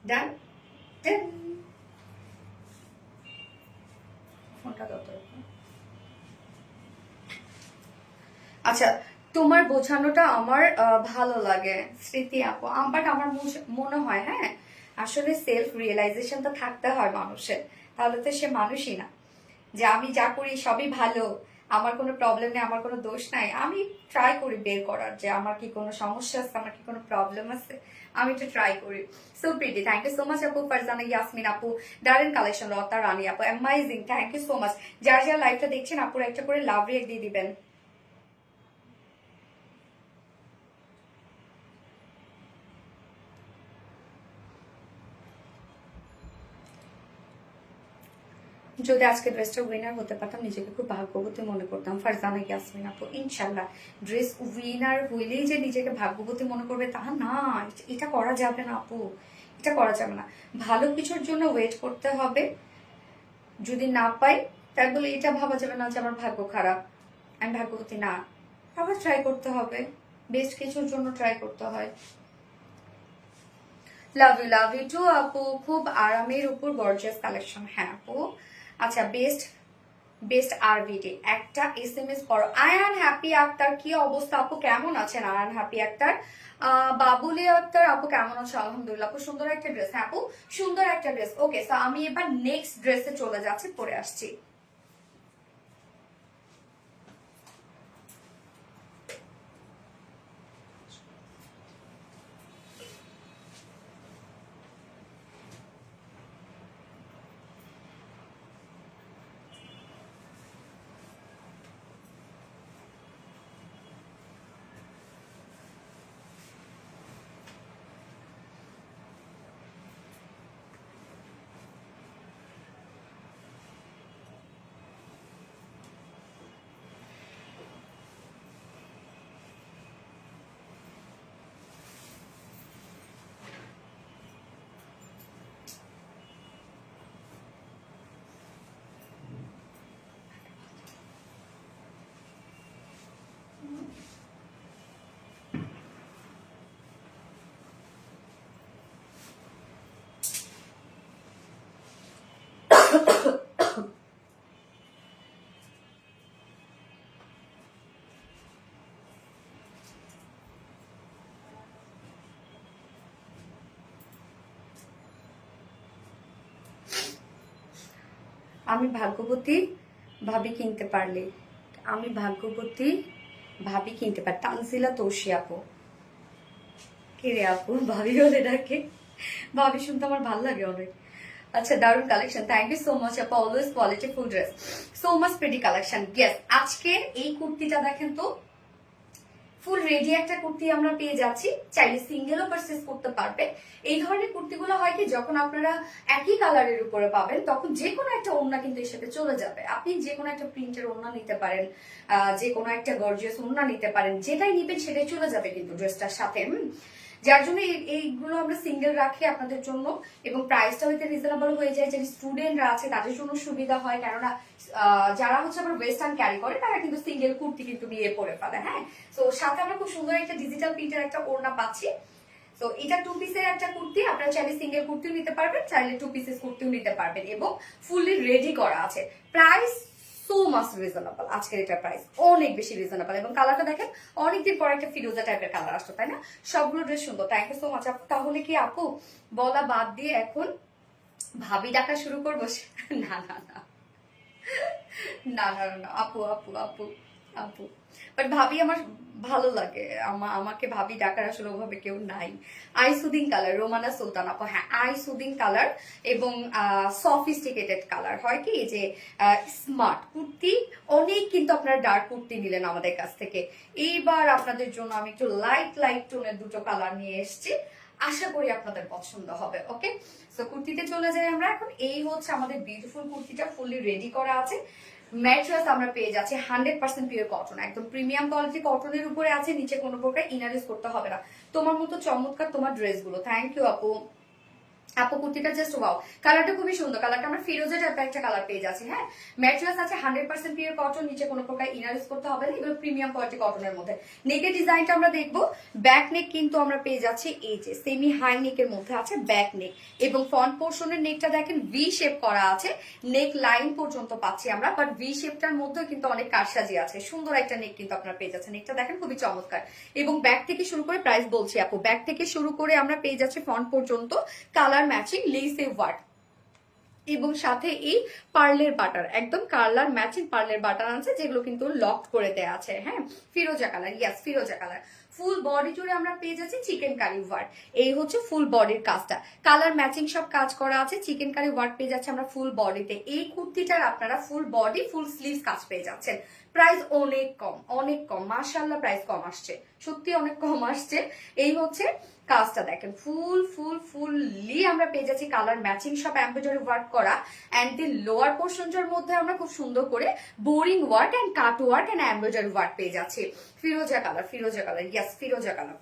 ডান। ফোনটা কত? আচ্ছা, তোমার বোঝানোটা আমার ভালো লাগে স্মৃতি আপু, বাট আমার মনে হয়, হ্যাঁ, আসলে সেলফ রিয়েলাইজেশনটা থাকতে হয় মানুষের, তাহলে তো সে মানুষই না। যে আমি যা করি সবই ভালো, আমার কোনো প্রবলেম নেই, আমার কোনো দোষ নাই, আমি ট্রাই করি বের করার যে আমার কি কোনো সমস্যা আছে, আমার কি কোনো প্রবলেম আছে, আমি একটু ট্রাই করি। So pretty, thank you so much আপু। ফারজানা ইয়াসমিন আপু, দারুন কালেকশন, লতা রানী আপু, amazing, thank you so much. যার যার লাইভটা দেখছেন আপুর একটা করে লাভ রিয়েক্ট দিয়ে দিবেন। যদি আজকে ড্রেসটা উইনার হতে পারতাম নিজেকে খুব ভাগ্যবতী মনে করতাম। ফারজানা ইয়াসমিন আপু, ইনশাল্লাহ ড্রেস উইনার হইলেই যে নিজেকে ভাগ্যবতী মনে করবে তা না, এটা করা যাবে না আপু, এটা করা যাবে না। ভালো কিছুর জন্য ওয়েট করতে হবে, যদি না পাই তাই বলে এটা ভাবা যাবে না যে আমার ভাগ্য খারাপ, আমি ভাগ্যবতী না। আবার ট্রাই করতে হবে, বেস্ট কিছুর জন্য ট্রাই করতে হয়। লাভ ইউ টু আপু, খুব আরামের উপর গর্জিয়াস কালেকশন। হ্যাঁ আপু, আচ্ছা বেস্ট বেস্ট আরবিডি একটা SMS করো। আয়ান হ্যাপি আক্তার, কি অবস্থা আপু, কেমন আছেন আয়ান হ্যাপি আক্তার? বাবুলি আক্তার আপু, কেমন আছো? আলহামদুলিল্লাহ আপু, সুন্দর একটা ড্রেস। হ্যাঁ আপু, সুন্দর একটা ড্রেস। ওকে, তো আমি এবার নেক্সট ড্রেসে চলে যাচ্ছি, পরে আসছি। আমি ভাগ্যবতী ভাবি কিনতে পারলে, আমি ভাগ্যবতী ভাবি কিনতে পারি। তানজিলা তৌসি আপু, কে রে আপু ভাবি বলে ডাকে, ভাবি শুনতে আমার ভালো লাগে অনেক। আচ্ছা, দারুন collection, thank you so much আপু, always quality full dress, so much pretty collection. Yes, আজকের এই কুর্তিটা দেখেন তো, ফুল রেডি একটা কুর্তি আমরা পেয়ে যাচ্ছি, চাইলে সিঙ্গেলও পারচেজ করতে পারবে। এই ধরনের কুর্তিগুলো হয় কি, যখন আপনারা একই কালারের উপরে পাবেন তখন যে কোনো একটা ওড়না কিন্তু এর সাথে চলে যাবে। আপনি যে কোনো একটা প্রিন্টের ওড়না নিতে পারেন, যে কোনো একটা গর্জিয়াস ওড়না নিতে পারেন, যেটাই নিবেন সেটাই চলে যাবে কিন্তু ড্রেসটার সাথে। যার জন্য এইগুলো আমরা সিঙ্গেল রাখি আপনাদের জন্য, এবং প্রাইসটা হইতে রিজনেবল হয়ে যায়, যে স্টুডেন্টরা আছে তাদের জন্য সুবিধা হয়, কেননা যারা হচ্ছে আবার ওয়েস্টার্ন ক্যারি করে তারা কিন্তু সিঙ্গেল কুর্তি কিন্তু বিয়ে পরে ফেলে। হ্যাঁ, তো সাথে আমরা খুব সুন্দর একটা ডিজিটাল প্রিন্টের একটা ওড়না পাচ্ছি। তো এটা 2 পিসের একটা কুর্তি, আপনারা চাইলে সিঙ্গেল কুর্তিও নিতে পারবেন, চাইলে 2 পিসেস কুর্তিও নিতে পারবেন, এবং ফুললি রেডি করা আছে। প্রাইস সো মাচ রিজনেবল, আজকের এটা প্রাইস অনেক বেশি রিজনেবল, এবং কালারটা দেখেন অনেকদিন পর একটা ফিরোজা টাইপের কালার আসতো, তাই না? সবগুলো ড্রেস সুন্দর, থ্যাংক ইউ সো মাচ আপু। তাহলে কি আপু বলা বাদ দিয়ে এখন ভাবি ডাকা শুরু করবো? না না না, না না না, আপু আপু আপু আপু, বাট ভাবি আমার ভালো লাগে। আমাকে ভাবি ডাকার আসলে ওভাবে কেউ নাই। আই সুদিং কালার, রোমানা সুলতান আপু, হ্যাঁ আই সুদিং কালার এবং সফিস্টিকেটেড কালার হয় কি যে স্মার্ট কুর্তি। অনেক কিন্তু আপনারা ডার্ক কুর্তি নিলেন আমাদের কাছ থেকে। এইবার আপনাদের জন্য আমি একটু লাইট লাইট টোনের দুটো কালার নিয়ে এসেছি, আশা করি আপনাদের পছন্দ হবে। ওকে, সো কুর্তিতে চলে যাই আমরা এখন। এই হচ্ছে আমাদের বিউটিফুল কুর্তিটা, ফুললি রেডি করা আছে। ম্যাট্রেস আমরা পেয়ে যাচ্ছি 100% পিওর কটন, একদম প্রিমিয়াম কোয়ালিটি কটনের উপরে আছে, নিচে কোনো প্রকার ইনার ইউজ করতে হবে না। তোমার মতো চমৎকার তোমার ড্রেসগুলো, থ্যাংক ইউ আপু। আপু কুর্তিটা জাস্ট ওয়াও, কালারটা খুবই সুন্দর। কালারটা আমরা ফিরোজা টাইপের একটা কালার পেয়ে যাচ্ছি। হ্যাঁ, ম্যাটেরিয়ালস আছে 100% পিওর কটন, নিচে কোনো প্রকার ইনার ইউজ করতে হবে না, এগুলো প্রিমিয়াম কোয়ালিটি কটনের মধ্যে। নেকের ডিজাইনটা আমরা দেখবো। ব্যাক নেক কিন্তু আমরা পেয়ে যাচ্ছি এই যে সেমি হাই নেকের মধ্যে আছে ব্যাক নেক, এবং ফ্রন্ট পোর্শনের নেকটা দেখেন ভি শেপ করা আছে, নেক লাইন পর্যন্ত পাচ্ছি আমরা, বাট ভি শেপটার মধ্যে কিন্তু অনেক কারসাজি আছে। সুন্দর একটা নেক কিন্তু আপনারা পেয়ে যাচ্ছেন, নেকটা দেখেন খুবই চমৎকার। এবং ব্যাক থেকে শুরু করে প্রাইস বলছি আপু, ব্যাক থেকে শুরু করে আমরা পেয়ে যাচ্ছি ফ্রন্ট পর্যন্ত কালার ম্যাচিং লেসে ওয়ার্ক, এবং সাথে এই পার্লের বাটার, একদম কালার ম্যাচিং পার্লের বাটার আছে, যেগুলো কিন্তু লক করে দেয়া আছে। হ্যাঁ, ফিরোজা কালার, ইয়াস ফিরোজা কালার। ফুল বডি জুড়ে আমরা পেয়ে যাচ্ছি চিকেন কারি ওয়ার্ক। এই হচ্ছে ফুল বডির কাজটা, কালার ম্যাচিং সব কাজ করা আছে। চিকেন কারি ওয়ার্ক পেয়ে যাচ্ছে আমরা ফুল বডিতে। এই কুর্তিটার আপনারা ফুল বডি ফুল স্লিভস কাজ পেয়ে যাচ্ছেন। প্রাইস অনেক কম, অনেক কম, মাশাআল্লাহ প্রাইস কম আসছে, সত্যি অনেক কম আসছে। এই হচ্ছে কাজটা দেখেন, ফুল ফুল ফুললি আমরা পেয়ে যাচ্ছি কালার ম্যাচিং সব এমব্রয়ডারি ওয়ার্ক করা। এন্ড দি লোয়ার পোর্শনটার মধ্যে আমরা খুব সুন্দর করে boring work and cut work and embroidery work পেয়ে যাচ্ছি। ফিরোজা কালার, ফিরোজা কালার, ইয়াস ফিরোজা কালার।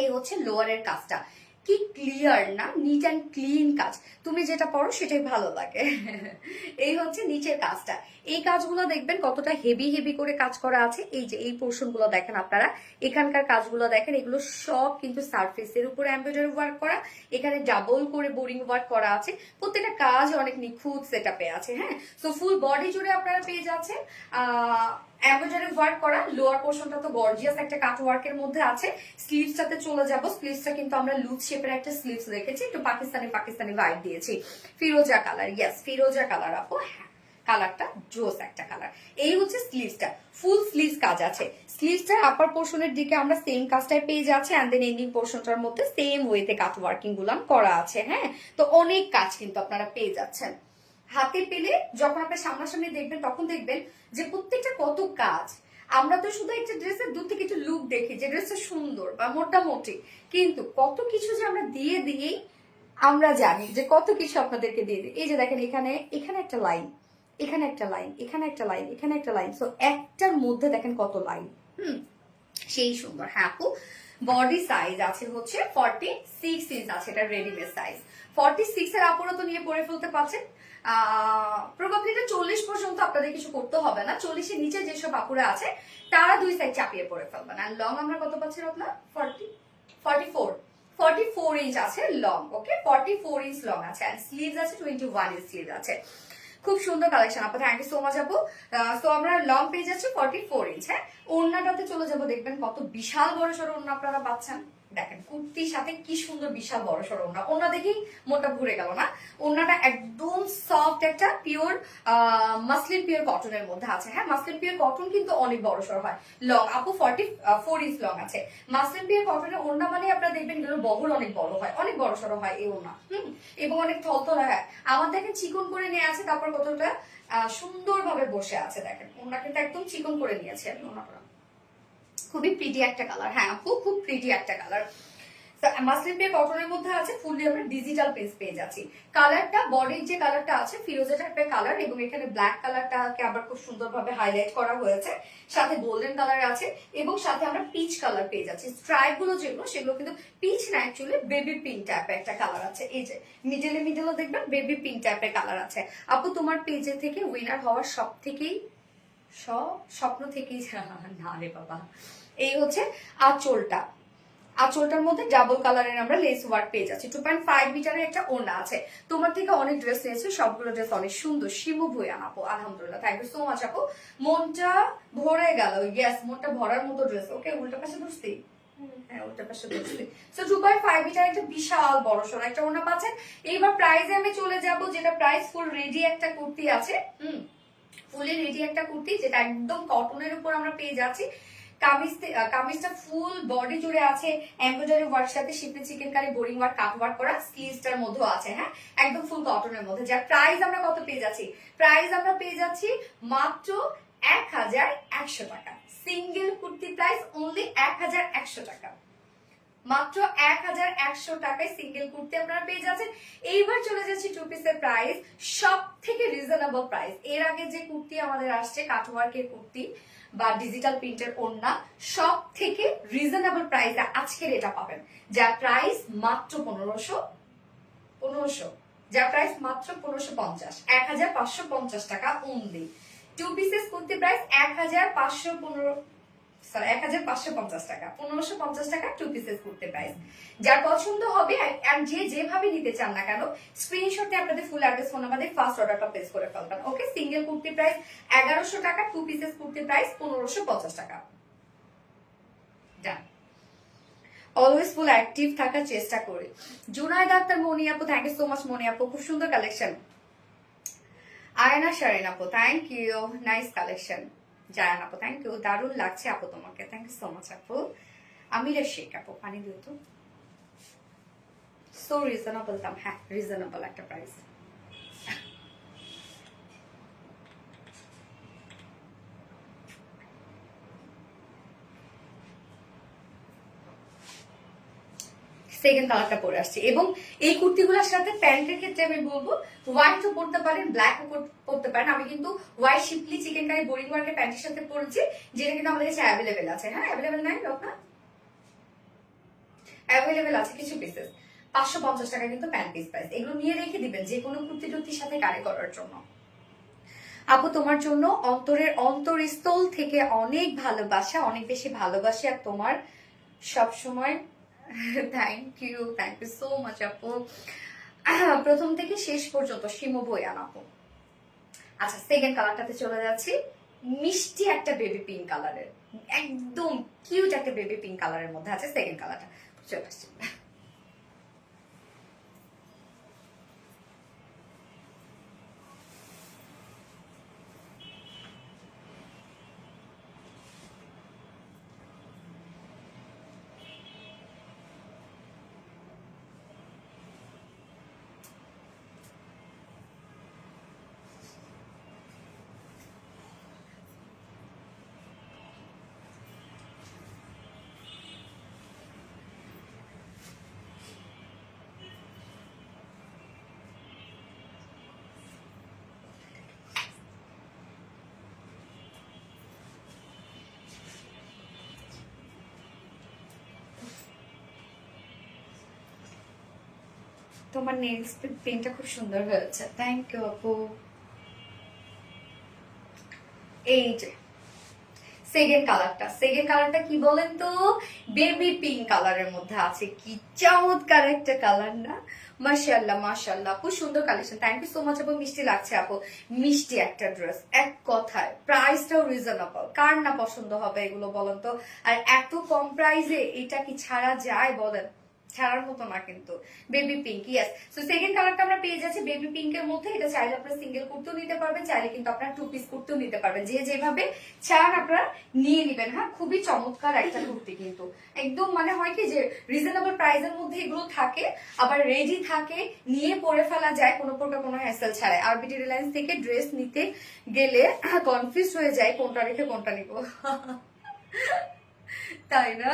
এই হচ্ছে লোয়ারের কাজটা, কি ক্লিয়ার না, নিট অ্যান্ড ক্লিন কাজ। তুমি যেটা পড়ো সেটাই ভালো লাগে। এই হচ্ছে নিচের কাজটা, এই কাজগুলো দেখবেন কতটা হেভি হেভি করে কাজ করা আছে। এই যে এই পোর্শন গুলো দেখেন আপনারা, এখানকার কাজগুলো দেখেন, এগুলো সব কিন্তু সারফেসের উপরে এমব্রয়ডারি ওয়ার্ক করা, এখানে ডাবল করে বোরিং ওয়ার্ক করা আছে। প্রত্যেকটা কাজ অনেক নিখুঁত সেটআপে আছে। হ্যাঁ, সো ফুল বডি জুড়ে আপনারা পেয়ে যাচ্ছেন এমব্রয়ডারি ওয়ার্ক করা। লোয়ার পোর্শনটা তো গর্জিয়াস একটা কাট ওয়ার্কের মধ্যে আছে। স্লিভসটাতে চলে যাব, স্লিভসটা কিন্তু আমরা লুজ শেপের একটা স্লিভস রেখেছি, একটু পাকিস্তানি পাকিস্তানি ভাইব দিয়েছি। ফিরোজা কালার, ইয়েস ফিরোজা কালার আপু, হ্যাঁ কালারটা জোস একটা কালার। এই হচ্ছে স্লিভসটা, ফুল স্লিভস কাজ আছে। স্লিভসটার আপার পোর্শনের দিকে আমরা সেম কাজটাই পেয়ে যাচ্ছি, এন্ড দেন এন্ডিং পোর্শনটার মধ্যে সেম ওয়েতে কাট ওয়ার্কিং গুলো করা আছে। হ্যাঁ, তো অনেক কাজ কিন্তু আপনারা পেয়ে যাচ্ছেন। হাতে পেলে যখন আপনি সামনাসামনি দেখবেন তখন দেখবেন যে প্রত্যেকটা কত কাজ। আমরা তো শুধু একটা ড্রেসের দূর থেকে একটু লুক দেখি যে ড্রেসটা সুন্দর বা মোটামুটি, কিন্তু কত কিছু যে আমরা দিয়ে দিই আমরা জানি যে কত কিছু আপনাদেরকে দিয়ে দিই। এই যে দেখেন এখানে এখানে একটা লাইন, এখানে একটা লাইন, এখানে একটা লাইন, এখানে একটা লাইন, তো একটার মধ্যে দেখেন কত লাইন। সেই সুন্দর। হ্যাঁ আপু, বডি সাইজ আছে হচ্ছে 46 ইঞ্চ আছে, এটা রেডিমেড সাইজ। 46 এর আপুরা তো নিয়ে পরে ফেলতে পারছেন। প্রবাবলি এটা 40 পর্যন্ত আপনাদের কিছু করতে হবে না। 40 এর নিচে যেসব আপুরা আছে তারা দুই সাইড চাপিয়ে পরে ফেলবেন। আর লং আমরা কত পাচ্ছি আপনার 44 ইঞ্চ আছে লং। ওকে, 44 ইঞ্চ লং আছে, এন্ড স্লিভস আছে 21 ইঞ্চ স্লিভ আছে। খুব সুন্দর কালেকশন আপু, থ্যাংক ইউ সো মাচ আপু। তো আমরা লং পেয়ে যাচ্ছি 44 ইঞ্চ। হ্যাঁ, ওড়নাটাতে চলে যাবো, দেখবেন কত বিশাল বড় সড়ো ওড়না আপনারা পাচ্ছেন। দেখেন কুর্তির সাথে কি সুন্দর বিশাল বড় সড়ো ওড়না, ওড়না দেখেই মোটা ঘুরে গেল না। ওড়নাটা একদম সফট একটা পিওর মাসলিন পিওর কটনের মধ্যে আছে। হ্যাঁ, মাসলিন পিওর কটন কিন্তু অনেক বড় সড়ো হয়। লং আপু 44 ইঞ্চ লং আছে। মাসলিন পিওর কটনের ওড়না মানে আপনারা দেখবেন এগুলো বহর অনেক বড় হয়, অনেক বড় সড়ো হয় এই ওড়না। এবং অনেক থলথলা হয়। আমার দেখেন চিকন করে নিয়ে আছে, তারপর কতটা সুন্দরভাবে বসে আছে। দেখেন ওড়না কিন্তু একদম চিকন করে নিয়েছে আমি ওড়নাটা, খুবই প্রিটি একটা কালার। হ্যাঁ আপু, খুব প্রিটি একটা কালার। মাসলিন পেয়ে কটনের মধ্যে আছে, ফুললি আমরা ডিজিটাল পেজ পেয়ে যাচ্ছি। কালারটা বডির যে কালারটা আছে ফিরোজা টাইপের কালার, এবং এখানে ব্ল্যাক কালারটাকে আবার খুব সুন্দরভাবে হাইলাইট করা হয়েছে, সাথে গোল্ডেন কালার আছে, এবং সাথে আমরা পিচ কালার পেয়ে যাচ্ছি। স্ট্রাইপ গুলো যেগুলো সেগুলো কিন্তু পিচ না, অ্যাকচুয়ালি বেবি পিঙ্ক টাইপের একটা কালার আছে। এই যে মিডলে দেখবেন বেবি পিঙ্ক টাইপের কালার আছে। আপু তোমার পেজে থেকে উইনার হওয়ার সব থেকেই স্বপ্ন থেকেই না রে বাবা। এই হচ্ছে আঁচলটা, আঁচলটার মধ্যে ডাবল কালারের আমরা লেস ওয়ার্ক পেয়ে যাচ্ছি। 2.5 মিটারের একটা ওড়না আছে। তোমার থেকে অনেক ড্রেস নিয়েছে, সবগুলো ড্রেস অনেক সুন্দর। শিমু ভুইয়া আপু, আলহামদুলিল্লাহ, থ্যাংক ইউ সো মাচ আপু। মনটা ভরে গেল, ইয়েস মনটা ভরার মতো ড্রেস। ওকে, উল্টা পাশে ধরছি, হ্যাঁ উল্টা পাশে ধরছি। সো 2.5 মিটার একটা বিশাল বড় সড়ো একটা ওড়না পাচ্ছেন। এইবার প্রাইসে আমি চলে যাব, যেটা প্রাইস ফুল রেডি একটা কুর্তি আছে। ফুলি রেডি একটা কুর্তি যেটা একদম কটনের উপর আমরা পেয়ে যাচ্ছি। কামিজটা ফুল বডি জুড়ে আছে এমব্রয়ডারি ওয়ার্ক সাথে শিপি chikankari boring work cut work করা স্লিভসটার মধ্যেও আছে। হ্যাঁ, একদম ফুল কটনের মধ্যে। যার প্রাইস আমরা কত পেয়ে যাচ্ছি? প্রাইস আমরা পেয়ে যাচ্ছি মাত্র 1100 টাকা। সিঙ্গেল কুর্তি প্রাইস অনলি 1100 টাকা। মাত্র 1100 টাকায় সিঙ্গেল কুর্তি আপনারা পেয়ে যাচ্ছেন। এইবার চলে যাচ্ছি টু পিসের প্রাইস, সব থেকে রিজনেবল প্রাইস। এর আগে যে কুর্তি আমাদের আসছে কাটওয়ার্কের কুর্তি বা ডিজিটাল প্রিন্টের ওড়না, সব থেকে রিজনেবল প্রাইসে আজকের এটা পাবেন, যার প্রাইস মাত্র 1500, যার প্রাইস মাত্র 1550, 1550 টাকা only. Two pieces kurti price 1550 টাকা, 1550 টাকা টু পিসেস কুর্তি প্রাইস। যার পছন্দ হবে আর যে যেভাবে নিতে চান না কেন স্ক্রিনশটে আপনাদের ফুল অ্যাড্রেস ফোন নাম্বার দিয়ে ফার্স্ট অর্ডারটা প্লেস করে ফেলবেন। ওকে, সিঙ্গেল কুর্তি প্রাইস 1100 টাকা, টু পিসেস কুর্তি প্রাইস 1550 টাকা। ডান। অলওয়েজ ফুল অ্যাক্টিভ থাকার চেষ্টা করি। জুনায়েদ আক্তার মনি আপু, thank you so much Moni আপু, খুব সুন্দর কালেকশন। আয়না শারিন আপু, thank you, nice collection. Zayan আপু, থ্যাংক ইউ, দারুণ লাগছে আপু তোমাকে, থ্যাংক ইউ সো মাচ আপু। আমিরা শেখ আপু, পানি দিও তো। সো রিজনেবল দাম, হ্যাঁ রিজনেবল একটা প্রাইস। সেকেন্ড কালারটা পরে আসছে এবং এই কুর্তিগুলোর সাথে প্যান্টের ক্ষেত্রে আমি বলবো হোয়াইটও পরতে পারেন, ব্ল্যাকও পরতে পারেন। আমি কিন্তু হোয়াইট শিপলি চিকেন কারি বোরিং ওয়ার্কের প্যান্টের সাথে পরেছি, যেটা কিন্তু আমাদের কাছে অ্যাভেলেবেল আছে। হ্যাঁ, অ্যাভেলেবেল নাই না, অ্যাভেলেবেল আছে কিছু পিসেস। 550 টাকা কিন্তু প্যান্ট পিস প্রাইস। এগুলো নিয়ে রেখে দিবেন যে কোনো কুর্তি টুর্তির সাথে ক্যারি করার জন্য। আপু তোমার জন্য অন্তরের অন্তরস্থল থেকে অনেক ভালোবাসা, অনেক বেশি ভালোবাসি আর তোমার সব সময়। থ্যাংক ইউ সো মাচ আপু। প্রথম থেকে শেষ পর্যন্ত শিমু বইয়ান আপু। আচ্ছা, সেকেন্ড কালারটাতে চলে যাচ্ছি। মিষ্টি একটা বেবি পিঙ্ক কালারের, একদম কিউট একটা বেবি পিঙ্ক কালারের মধ্যে আছে সেকেন্ড কালারটা। চলে আসছে। তোমার নেলস পেন্টটা খুব সুন্দর হয়েছে, থ্যাংক ইউ আপু। এই যে সেকেন্ড কালারটা কি বলেন তো, বেবি পিঙ্ক কালারের মধ্যে আছে। কি চমৎকার একটা কালার না, মাশাআল্লাহ মাশাআল্লাহ, খুব সুন্দর collection. Thank you so much আপু, মিষ্টি লাগছে আপু, মিষ্টি একটা ড্রেস। এক কথায় প্রাইসটাও রিজনেবল, কার না পছন্দ হবে এগুলো বলেন তো। আর এত কম প্রাইসে এটা কি ছাড়া যায় বলেন? ছাড়ার মতো না কিন্তু। Baby pink, yes. So second কালারটা আমরা পেয়ে যাচ্ছি বেবি পিঙ্কের মধ্যে। এটা চাইলে আপনারা সিঙ্গেল কুর্তিও নিতে পারবেন, চাইলে কিন্তু আপনারা টু পিস কুর্তিও নিতে পারবেন, যে যেভাবে চান আপনারা নিয়ে নেবেন। হ্যাঁ, খুবই চমৎকার একটা কুর্তি কিন্তু, একদম মানে হয় কি যে রিজনেবল প্রাইসের মধ্যে এগুলো থাকে, আবার রেডি থাকে, নিয়ে পরে ফেলা যায় কোনো প্রকার কোনো হ্যাসেল ছাড়াই। আরবিটি রিলায়েন্স থেকে ড্রেস নিতে গেলে কনফিউজ হয়ে যায় কোনটা রেখে কোনটা নিব, তাই না?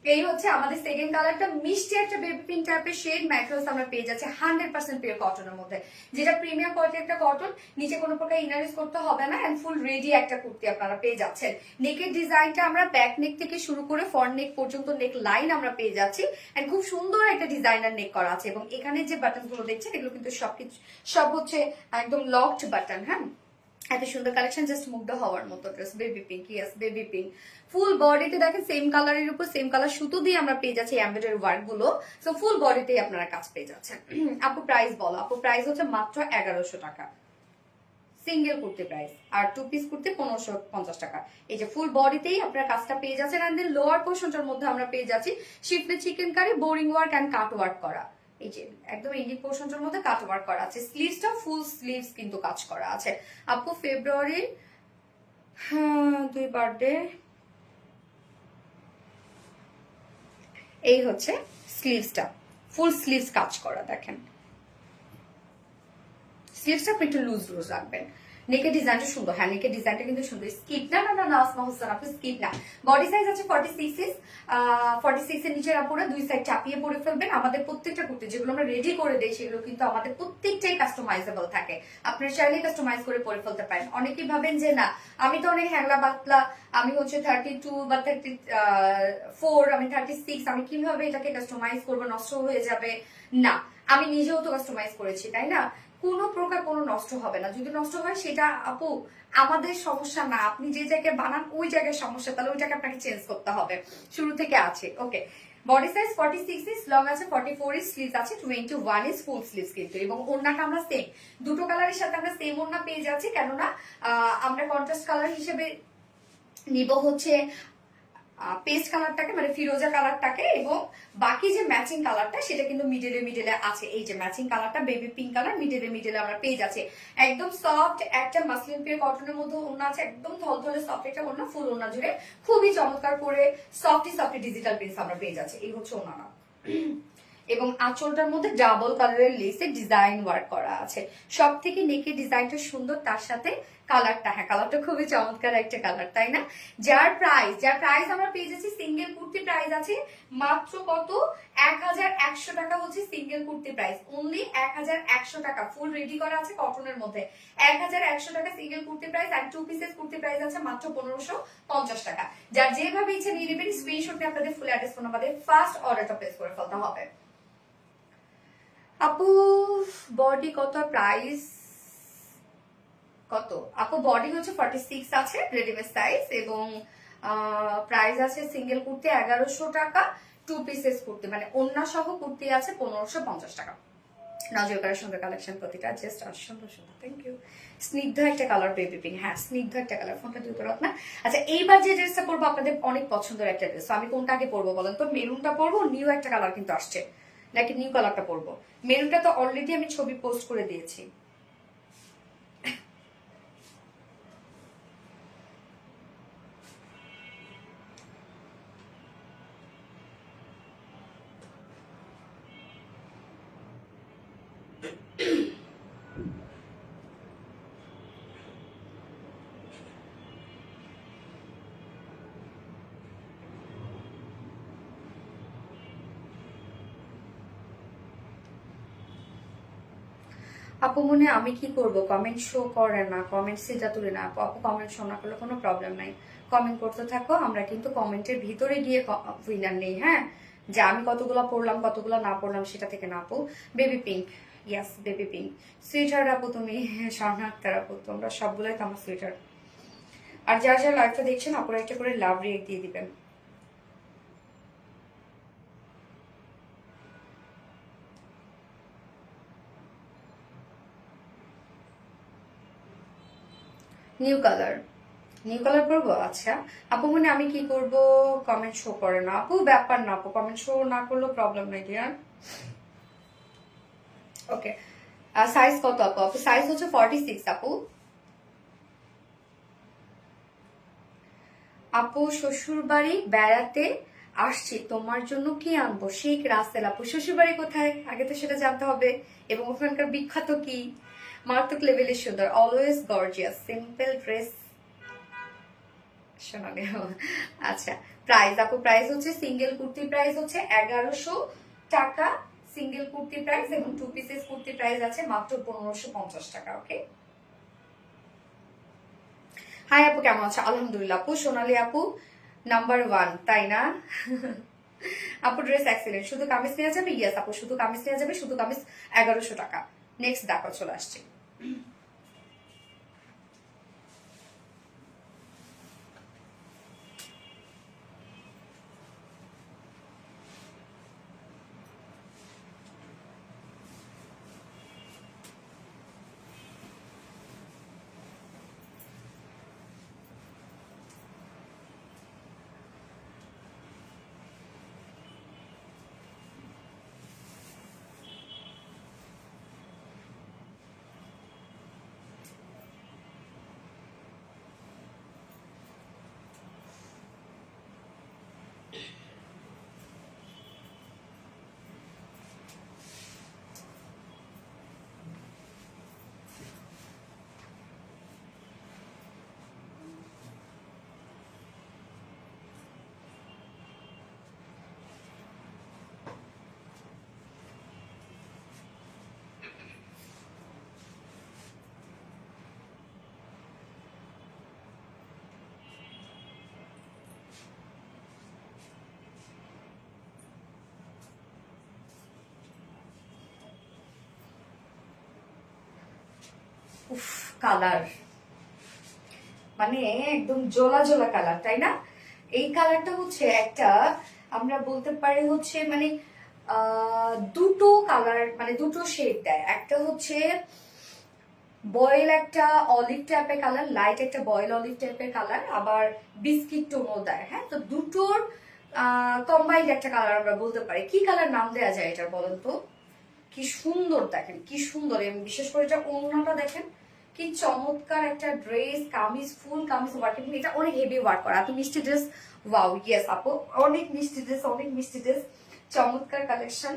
এই হচ্ছে আমাদের সেকেন্ড কালারটা, মিষ্টি একটা বেবি পিঙ্ক টাইপের শেড। ম্যাটেরিয়ালস আমরা পেয়ে যাচ্ছি 100% পিওর কটনের মধ্যে, যেটা প্রিমিয়াম কোয়ালিটির একটা কটন, নিচে কোনো প্রকার ইনারিস করতে হবে না, এন্ড ফুল রেডি একটা কুর্তি আপনারা পেয়ে যাচ্ছেন। নেকের ডিজাইনটা আমরা ব্যাক নেক থেকে শুরু করে ফ্রন্ট নেক পর্যন্ত নেক লাইন আমরা পেয়ে যাচ্ছি, এন্ড খুব সুন্দর একটা ডিজাইনার নেক করা আছে। এবং এখানে যে বাটন গুলো দেখছেন এগুলো কিন্তু সব হচ্ছে একদম লকড বাটন। হ্যাঁ, এত সুন্দর কালেকশন, জাস্ট মুগ্ধ হওয়ার মতো dress. Baby pink, yes baby pink. Full বডিতে দেখেন সেম কালারের উপর সেম কালার সুতো দিয়ে আমরা পেয়ে যাচ্ছি এমব্রয়ডারি ওয়ার্ক গুলো। সো ফুল বডিতেই আপনারা কাজ পেয়ে যাচ্ছেন। আপু প্রাইস বলো আপু, প্রাইস হচ্ছে মাত্র 1100 টাকা সিঙ্গেল কুর্তি প্রাইস, আর টু পিস কুর্তি 1550 টাকা। এই যে ফুল বডিতেই আপনারা কাজটা পেয়ে যাচ্ছেন। এন্ড দেন লোয়ার পোর্শনটার মধ্যে আমরা পেয়ে যাচ্ছি শিফটে chikankari boring work and cut work করা। এই যে একদম এন্ডিং পোর্শনটার মধ্যে কাট ওয়ার্ক করা আছে, স্লিভসটা ফুল স্লিভস কিন্তু কাজ করা আছে। আপু ফেব্রুয়ারির 2 বার্থডে, এই হচ্ছে স্লিভসটা, ফুল স্লিভস কাজ করা। দেখেন স্লিভসটা একটু লুজ লুজ রাখবেন। নেকের ডিজাইনটা সুন্দর, হ্যাঁ নেকের ডিজাইনটা কিন্তু সুন্দর। স্কিপ না না না না আসমা হোসেন আপনি স্কিপ না। বডি সাইজ আছে 46 46 এর নিচে আপুরা দুই সাইড চাপিয়ে পরে ফেলবেন। আমাদের প্রত্যেকটা কুর্তি যেগুলো আমরা রেডি করে দেই সেগুলো কিন্তু আমাদের প্রত্যেকটাই কাস্টমাইজেবল থাকে, আপনারা চাইলে কাস্টমাইজ করে পরে ফেলতে পারেন। অনেকেই ভাবেন যে না আমি তো অনেক হ্যাংলা পাতলা, আমি হচ্ছে 32 বা 34, আমি 36, আমি কিভাবে এটাকে কাস্টমাইজ করবো, নষ্ট হয়ে যাবে। না, আমি নিজেও তো কাস্টমাইজ করেছি, তাই না? কোনো প্রকার কোনো নষ্ট হবে না। যদি নষ্ট হয় সেটা আপু আমাদের সমস্যা না, আপনি যে জায়গায় বানান ওই জায়গায় সমস্যা, তাহলে ওইটাকে আপনাকে চেঞ্জ করতে হবে। শুরু থেকে আছে। ওকে, বডি সাইজ 46 ইঞ্চ, লং আছে 44 ইঞ্চ, স্লিভস আছে 21 ইঞ্চ ফুল স্লিভস কিন্তু। এবং ওড়নাটা আমরা সেম দুটো কালারের সাথে আমরা সেম ওড়না পেয়ে যাচ্ছি, কেননা আমরা কন্ট্রাস্ট কালার হিসেবে নিব হচ্ছে পেস্ট কালারটাকে, মানে ফিরোজা কালারটাকে, এবং বাকি যে ম্যাচিং কালারটা সেটা কিন্তু মিডলে মিডলে আছে। এই যে ম্যাচিং কালারটা বেবি পিঙ্ক কালার, মিডলে মিডলে আমরা পেয়ে যাচ্ছি। একদম সফট একটা মাসলিন পিওর কটনের মধ্যে ওড়না আছে, একদম থলথলে সফট একটা ওড়না, ফুল ওড়না জুড়ে খুবই চমৎকার করে সফটি সফটি ডিজিটাল প্রিন্টস আমরা পেয়ে যাচ্ছি। এই হচ্ছে ওড়না। এবং আঁচলটার মধ্যে ডাবল কালারের লেসে ডিজাইন ওয়ার্ক করা আছে। সব থেকে নেকের ডিজাইনটা সুন্দর, তার সাথে কালারটা, হ্যাঁ কালারটা খুবই চমৎকার একটা কালার, তাই না? যার প্রাইস আমরা পেয়ে যাচ্ছি, সিঙ্গেল কুর্তি প্রাইস আছে মাত্র কত, 1100 টাকা হচ্ছে সিঙ্গেল কুর্তি প্রাইস, অনলি 1100 টাকা। ফুল রেডি করা আছে কটনের মধ্যে, 1100 টাকা সিঙ্গেল কুর্তি প্রাইস। আর 2 পিসেস কুর্তি প্রাইস আছে মাত্র 1550 টাকা। যার যেভাবে ইচ্ছে নিয়ে নেবেন, স্ক্রিনশট নিয়ে আপনাদের ফুল অ্যাড্রেস ফোন নাম্বারে ফার্স্ট অর্ডারটা প্লেস করে ফেলতে হবে। আপু বডি কত, প্রাইস কত? আপু বডি হচ্ছে 46 আছে রেডিমেড সাইজ, এবং প্রাইস আছে সিঙ্গেল কুর্তি 1100 টাকা, 2 পিসেস কুর্তি মানে ওন্না সহ কুর্তি আছে 1550 টাকা। নজর করার সুন্দর কালেকশন প্রতিটা, জাস্ট সুন্দর সুন্দর। Thank you. স্নিগ্ধ একটা কালার বেবি পিঙ্ক, হ্যাঁ স্নিগ্ধ একটা কালার, ফোনটা দিয়ে তোলা না। আচ্ছা এইবার যে ড্রেসটা পরবো আপনাদের অনেক পছন্দের একটা ড্রেস, আমি কোনটা আগে পরবো বলেন তো? মেরুনটা পরবো, নিউ একটা কালার কিন্তু আসছে, নাকি নিউ কালারটা পরবো? মেরুনটা তো অলরেডি আমি ছবি পোস্ট করে দিয়েছি। আপু মনে আমি কি করব, কমেন্ট শো করে না, কমেন্ট সেটা তুলে না। আপু কমেন্ট শো না করলে কোনো প্রবলেম নাই, কমেন্ট করতে থাকো, আমরা কিন্তু কমেন্টের ভিতরে গিয়ে উইনার নেই। হ্যাঁ, যে আমি কতগুলো পড়লাম কতগুলো না পড়লাম সেটা থেকে না। আপু বেবি পিঙ্ক, ইয়াস বেবি পিঙ্ক সুইটার আপু, তুমি স্বর্ণ আক্তার আপু, তোমরা সবগুলোই তো আমার সুইটার। আর যারা যারা লাইভটা দেখছেন আপনারা একটা করে লাভ রিয়েক্ট দিয়ে দিবেন। নিউ কালার, নিউ কালার করবো। আচ্ছা আপু মনে আমি কি করব, কমেন্ট শো করে না। আপু ব্যাপার না আপু, কমেন্ট শো না করলেও প্রবলেম নেই ডিয়ার। ওকে, সাইজ কত আপু? আপু সাইজ হচ্ছে 46 আপু। আপু শ্বশুর বাড়ি বেড়াতে আসছি, তোমার জন্য কি আনবো? শেখ রাসেল আপু শ্বশুর বাড়ি কোথায় আগে তো সেটা জানতে হবে, এবং ওখানকার বিখ্যাত কি? মারাত্মক লেভেলের সুন্দর, অলওয়েজ গর্জিয়াস, সিম্পল ড্রেস শোনালে। আচ্ছা প্রাইস আপু, প্রাইস হচ্ছে সিঙ্গেল কুর্তি প্রাইস হচ্ছে 1100 টাকা সিঙ্গেল কুর্তি প্রাইস, এবং 2 পিসেস কুর্তি প্রাইস আছে মাত্র 1550 টাকা। ওকে, হাই আপু কেমন আছো? আলহামদুলিল্লাহ আপু। সোনালি আপু নাম্বার 1, তাই না? আপু ড্রেস এক্সিলেন্ট, শুধু কামিজ নেওয়া যাবে? ইয়েস আপু শুধু কামিজ নেওয়া যাবে, শুধু কামিজ 1100 টাকা। নেক্সট দেখো চলে আসছে। উফ, কালার মানে একদম জোলা জোলা কালার, তাই না? এই কালারটা হচ্ছে একটা, আমরা বলতে পারি হচ্ছে মানে দুটো কালার, মানে দুটো শেড দেয়। একটা হচ্ছে বয়েল একটা অলিভ টাইপের কালার, লাইট একটা বয়েল অলিভ টাইপের কালার, আবার বিস্কিট টোনও দেয়। হ্যাঁ, তো দুটোর কম্বাইন্ড একটা কালার আমরা বলতে পারি। কি কালার নাম দেওয়া যায় এটা বলেন তো? কি সুন্দর, দেখেন কি সুন্দর। এবং বিশেষ করে এটা ওড়নাটা দেখেন কি চমৎকার একটা ড্রেস, কামিজ, ফুল কামিজ ওয়ার্ক, কিন্তু এটা অনেক হেভি ওয়ার্ক করা। এত মিষ্টি ড্রেস, ওয়াও, ইয়েস আপু, অনেক মিষ্টি ড্রেস, অনেক মিষ্টি ড্রেস, চমৎকার কালেকশন,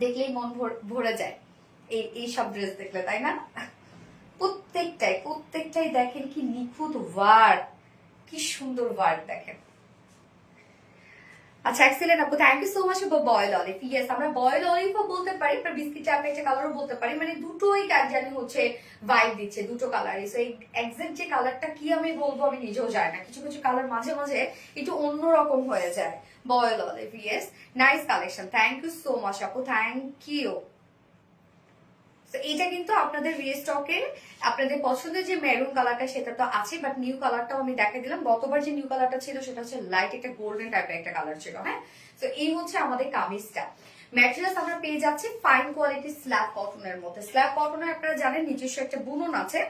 দেখলেই মন ভরে যায় এই সব ড্রেস দেখলে, তাই না? প্রত্যেকটাই দেখেন কি নিখুঁত ওয়ার্ক, কি সুন্দর ওয়ার্ক দেখেন। আচ্ছা, এক্সেলেন্ট আপু, thank you so much for boil olive. Yes, আমরা বয়েল অলিভও বলতে পারি, আমরা বিস্কিট টাইপের একটা কালারও বলতে পারি, মানে দুটোই জানি হচ্ছে ভাইব দিচ্ছে, দুটো কালারই। সো এই এক্সাক্ট যে কালারটা কি আমি বলবো আমি নিজেও জানি না, কিছু কিছু কালার মাঝে মাঝে একটু অন্যরকম হয়ে যায়। Boil olive, yes, nice collection, thank you so much আপু, থ্যাংক ইউ। এটা কিন্তু আপনাদের রিস্টকে আপনাদের পছন্দের যে মেরুন কালারটা সেটা তো আছে, বাট নিউ কালারটাও আমি দেখা দিলাম। গতবার যে নিউ কালারটা ছিল সেটা হচ্ছে লাইট একটা গোল্ডেন টাইপের একটা কালার ছিল। হ্যাঁ, তো এই হচ্ছে আমাদের কামিজটা। ম্যাটেরিয়ালস আমরা পেয়ে যাচ্ছি ফাইন কোয়ালিটি স্ল্যাব কটনের মধ্যে। স্ল্যাব কটনের আপনারা জানেন নিজস্ব একটা বুনন আছে,